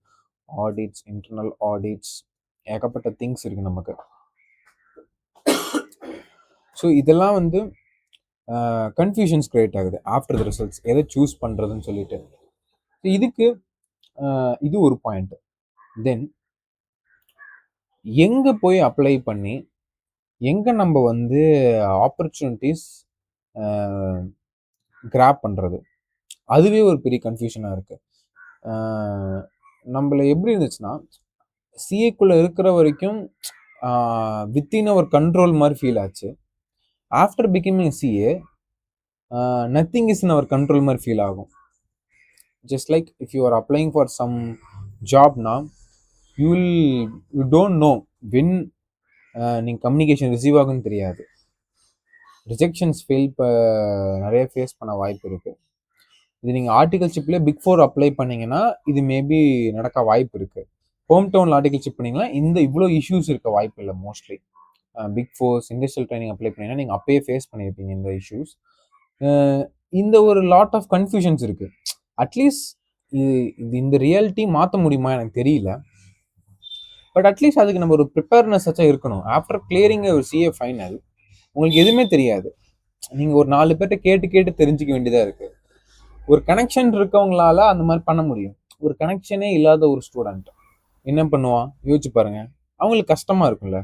ஆடிட்ஸ், இன்டர்னல் ஆடிட்ஸ், ஏகப்பட்ட திங்ஸ் இருக்குது நமக்கு. ஸோ இதெல்லாம் வந்து கன்ஃபியூஷன்ஸ் கிரியேட் ஆகுது ஆஃப்டர் த ரிசல்ட்ஸ், எதை சூஸ் பண்ணுறதுன்னு சொல்லிட்டு. இதுக்கு இது ஒரு பாயிண்ட். தென் எங்கே போய் அப்ளை பண்ணி எங்கே நம்ம வந்து ஆப்பர்ச்சுனிட்டிஸ் கிராப் பண்ணுறது, அதுவே ஒரு பெரிய கன்ஃபியூஷனாக இருக்குது. நம்மள எப்படி இருந்துச்சுன்னா, சிஏக்குள்ளே இருக்கிற வரைக்கும் வித்தின் ஒரு கண்ட்ரோல் மாதிரி ஃபீல் ஆச்சு. After becoming CA nothing is in our control மாதிரி ஃபீல் ஆகும். Just like if you are applying for some ஜாப்னா யூ டோன்ட் நோ வென் நீங்கள் கம்யூனிகேஷன் ரிசீவ் ஆகுன்னு தெரியாது. ரிஜெக்ஷன்ஸ் நிறைய ஃபேஸ் பண்ண வாய்ப்பு இருக்குது. இது நீங்கள் ஆர்டிகல்ஷிப்லேயே பிக் 4 அப்ளை பண்ணிங்கன்னா இது மேபி நடக்க வாய்ப்பு இருக்குது. ஹோம் டவுனில் ஆர்டிகல்ஷிப் பண்ணிங்கன்னா இவ்வளோ இஷ்யூஸ் இருக்க வாய்ப்பு இல்லை. Mostly big 4 industrial training apply பண்ணிங்கன்னா நீங்கள் அப்பயே ஃபேஸ் பண்ணியிருப்பீங்க இந்த இஷ்யூஸ். இந்த ஒரு லாட் ஆஃப் கன்ஃபியூஷன்ஸ் இருக்குது. அட்லீஸ்ட் இந்த ரியாலிட்டி மாற்ற முடியுமா எனக்கு தெரியல. பட் அட்லீஸ்ட் அதுக்கு நம்ம ஒரு ப்ரிப்பேர்னஸ் ஆச்சும் இருக்கணும். ஆஃப்டர் கிளியரிங் ஒரு சிஏ ஃபைனல் உங்களுக்கு எதுவுமே தெரியாது. நீங்கள் ஒரு 4 பேர்கிட்ட கேட்டு தெரிஞ்சிக்க வேண்டியதாக இருக்குது. ஒரு கனெக்ஷன் இருக்கவங்களால அந்த மாதிரி பண்ண முடியும். ஒரு கனெக்ஷனே இல்லாத ஒரு ஸ்டூடெண்ட் என்ன பண்ணுவான் யோசிச்சு பாருங்க. அவங்களுக்கு கஷ்டமா இருக்கும்ல,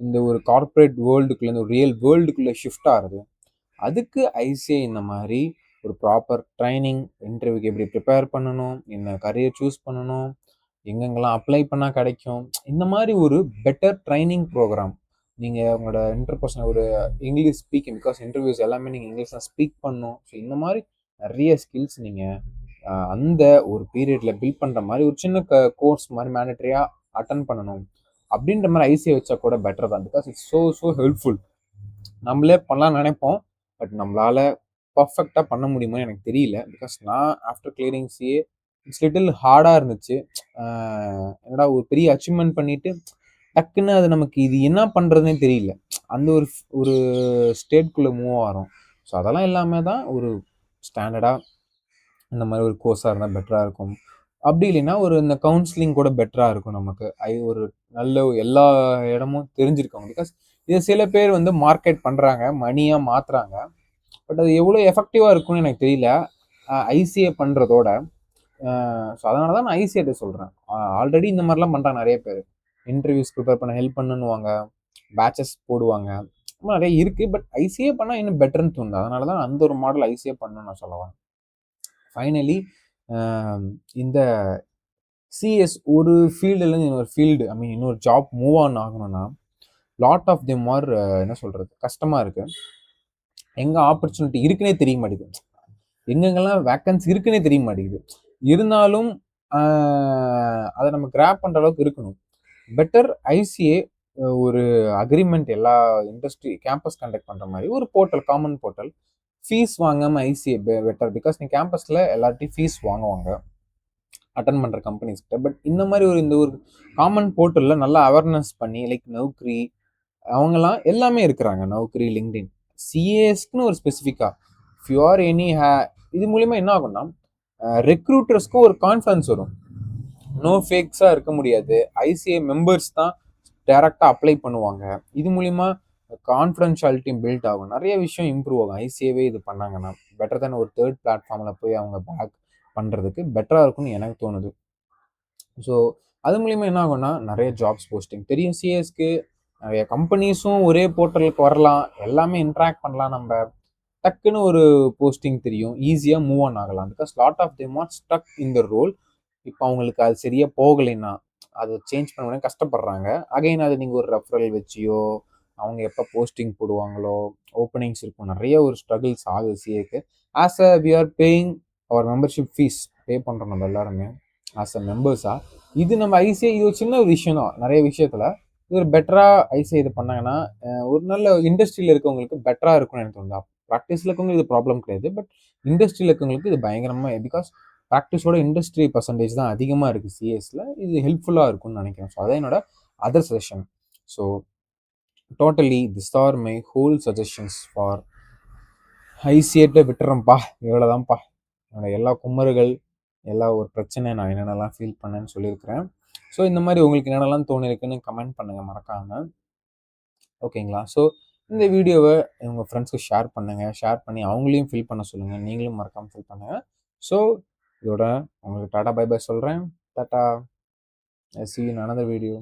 இந்த ஒரு கார்பரேட் வேர்ல்டுக்குள்ள இந்த ஒரு ரியல் வேர்ல்டுக்குள்ள ஷிஃப்ட் ஆகுது. அதுக்கு ஐசிஐ இந்த மாதிரி ஒரு ப்ராப்பர் ட்ரைனிங், இன்டர்வியூக்கு எப்படி ப்ரிப்பேர் பண்ணணும், என்ன கரியர் சூஸ் பண்ணணும், எங்கெங்கெல்லாம் அப்ளை பண்ணால் கிடைக்கும், இந்த மாதிரி ஒரு பெட்டர் ட்ரைனிங் ப்ரோக்ராம். நீங்கள் உங்களோட இன்டர்பர்சனல் ஒரு இங்கிலீஷ் ஸ்பீக்கிங், பிகாஸ் இன்டர்வியூஸ் எல்லாமே நீங்கள் இங்கிலீஷ் தான் ஸ்பீக் பண்ணணும். ஸோ இந்த மாதிரி நிறைய ஸ்கில்ஸ் நீங்கள் அந்த ஒரு பீரியடில் பில்ட் பண்ணுற மாதிரி ஒரு சின்ன கோர்ஸ் மாதிரி மேண்டட்டரியாக அட்டன் பண்ணணும். அப்படின்ற மாதிரி ஐசிஐ வச்சா கூட பெட்டர் தான். Because it's so helpful. நம்மளே பண்ணலாம்னு நினைப்போம், பட் நம்மளால் பர்ஃபெக்டாக பண்ண முடியுமா எனக்கு தெரியல. பிகாஸ் நான் after clearing CA it's little ஹார்டாக இருந்துச்சு. என்னடா ஒரு பெரிய அச்சீவ்மெண்ட் பண்ணிவிட்டு டக்குன்னு அது நமக்கு இது என்ன பண்ணுறதுனே தெரியல. அந்த ஒரு ஸ்டேட்குள்ளே மூவ் ஆகிறோம். ஸோ அதெல்லாம் இல்லாமல் தான் ஒரு ஸ்டாண்டர்டாக இந்த மாதிரி ஒரு கோர்ஸாக இருந்தால் பெட்டராக இருக்கும். அப்படி இல்லைன்னா ஒரு இந்த கவுன்சிலிங் கூட பெட்டராக இருக்கும் நமக்கு. ஒரு நல்ல எல்லா இடமும் தெரிஞ்சிருக்கோம். பிகாஸ் இது சில பேர் வந்து மார்க்கெட் பண்ணுறாங்க, மணியாக மாற்றுறாங்க. பட் அது எவ்வளோ எஃபெக்டிவாக இருக்கும்னு எனக்கு தெரியல ஐசிஏ பண்ணுறதோட. ஸோ அதனால தான் நான் ஐசிஏட்ட சொல்கிறேன். ஆல்ரெடி இந்த மாதிரிலாம் பண்ணுறாங்க நிறைய பேர். இன்டர்வியூஸ் ப்ரிப்பேர் பண்ண ஹெல்ப் பண்ணுவாங்க, பேட்சஸ் போடுவாங்க, நிறைய இருக்குது. பட் ஐசிஏ பண்ணால் இன்னும் பெட்டர்னு தோணுது. அதனால தான் அந்த ஒரு மாடல் ஐசிஏ பண்ணணும்னு நான் சொல்லுவேன். ஃபைனலி இந்த சிஎஸ் ஒரு ஃபீல்டுலேருந்து இன்னொரு ஃபீல்டு, இன்னொரு ஜாப் மூவ் ஆன் ஆகணும்னா லாட் ஆஃப் தெம் ஆர் என்ன சொல்கிறது, கஷ்டமாக இருக்குது. எங்கே ஆப்பர்ச்சுனிட்டி இருக்குன்னே தெரிய மாட்டேங்குது, எங்கெங்கெல்லாம் வேக்கன்சி இருக்குன்னே தெரிய மாட்டேங்குது. இருந்தாலும் அதை நம்ம கிராப் பண்ணுற அளவுக்கு இருக்கணும். பெட்டர் ஐசிஏ ஒரு அக்ரிமெண்ட் எல்லா இண்டஸ்ட்ரி கேம்பஸ் கண்டக்ட் பண்ணுற மாதிரி ஒரு போர்ட்டல், காமன் போர்ட்டல், ஃபீஸ் வாங்காமல் ஐசிஏ பெட்டர். பிகாஸ் நீ கேம்பஸில் எல்லார்ட்டையும் ஃபீஸ் வாங்குவாங்க அட்டன் பண்ணுற கம்பெனிஸ்கிட்ட. பட் இந்த ஒரு காமன் போர்ட்டலில் நல்லா அவேர்னஸ் பண்ணி லைக் நௌக்ரி அவங்கெல்லாம் எல்லாமே இருக்கிறாங்க. நௌக்ரி, லிங்க்டின், சிஏஎஸ்க்குன்னு ஒரு ஸ்பெசிஃபிக்காக இஃப் யூ ஆர் எனி இது மூலிமா என்ன ஆகும்னா ரெக்ரூட்டர்ஸ்க்கும் ஒரு கான்ஃபிடன்ஸ் வரும். நோ ஃபேக்ஸாக இருக்க முடியாது. ஐசிஏ மெம்பர்ஸ் தான் டைரெக்டாக அப்ளை பண்ணுவாங்க. இது மூலிமா கான்ஃபிடென்ஷியாலிட்டியும் பில்ட் ஆகும். நிறைய விஷயம் இம்ப்ரூவ் ஆகும். ஐசிஏவே இது பண்ணாங்கன்னா பெட்டர் தென் ஒரு தேர்ட் பிளாட்ஃபார்மில் போய் அவங்க பேக் பண்ணுறதுக்கு பெட்டராக இருக்கும்னு எனக்கு தோணுது. ஸோ அது மூலிமா என்ன ஆகும்னா நிறைய ஜாப்ஸ் போஸ்டிங் தெரியும். சிஎஸ்க்கு நிறைய கம்பெனிஸும் ஒரே போர்ட்டலுக்கு வரலாம், எல்லாமே இன்ட்ராக்ட் பண்ணலாம். நம்ம டக்குன்னு ஒரு போஸ்டிங் தெரியும், ஈஸியாக மூவ் ஆன் ஆகலாம். Because lot of them are stuck in the role. இப்போ அவங்களுக்கு அது சரியாக போகலைன்னா அதை சேஞ்ச் பண்ண கஷ்டப்படுறாங்க. அகைன் அது நீங்கள் ஒரு ரெஃபரல் வச்சியோ, அவங்க எப்போ போஸ்டிங் போடுவாங்களோ, ஓப்பனிங்ஸ் இருக்கும், நிறைய ஒரு ஸ்ட்ரகிள்ஸ் ஆகுது சிஏக்கு. As a we are paying our membership fees pay பண்ணுறோம் நம்ம எல்லாருமே ஆஸ் அ மெம்பர்ஸாக. இது நம்ம ஐசிஐ இது ஒரு சின்ன ஒரு விஷயம் தான். நிறைய விஷயத்தில் இது ஒரு பெட்டராக ஐசிஐ இது பண்ணாங்கன்னா ஒரு நல்ல இண்டஸ்ட்ரியில் இருக்கவங்களுக்கு பெட்டராக இருக்கும்னு எனக்கு தோணுது. ப்ராக்டிஸில் இருக்கவங்களுக்கு இது ப்ராப்ளம் கிடையாது. பட் இண்டஸ்ட்ரியில் இருக்கவங்களுக்கு இது பயங்கரமாக, பிகாஸ் ப்ராக்டிஸோட இண்டஸ்ட்ரி பர்சன்டேஜ் தான் அதிகமாக இருக்குது சிஎஸில். இது ஹெல்ப்ஃபுல்லாக இருக்கும்னு நினைக்கிறேன். ஸோ அதான் என்னோட other suggestion. So totally this are my whole suggestions for ஐசிஏட்டை விட்டுறேன்ப்பா. இவ்வளோதான்ப்பா என்னோட எல்லா குமர்கள், எல்லா ஒரு பிரச்சனை நான் என்னென்னலாம் ஃபீல் பண்ணேன்னு சொல்லியிருக்கிறேன். ஸோ இந்த மாதிரி உங்களுக்கு என்னென்னலாம் தோணிருக்குன்னு கமெண்ட் பண்ணுங்கள் மறக்காமல். ஓகேங்களா? ஸோ இந்த வீடியோவை உங்கள் ஃப்ரெண்ட்ஸ்க்கு ஷேர் பண்ணுங்கள். ஷேர் பண்ணி அவங்களையும் ஃபில் பண்ண சொல்லுங்கள். நீங்களும் மறக்காமல் ஃபில் பண்ணுங்கள். ஸோ இதோட உங்களுக்கு டாடா பை பை சொல்கிறேன். Tata. See you in another video.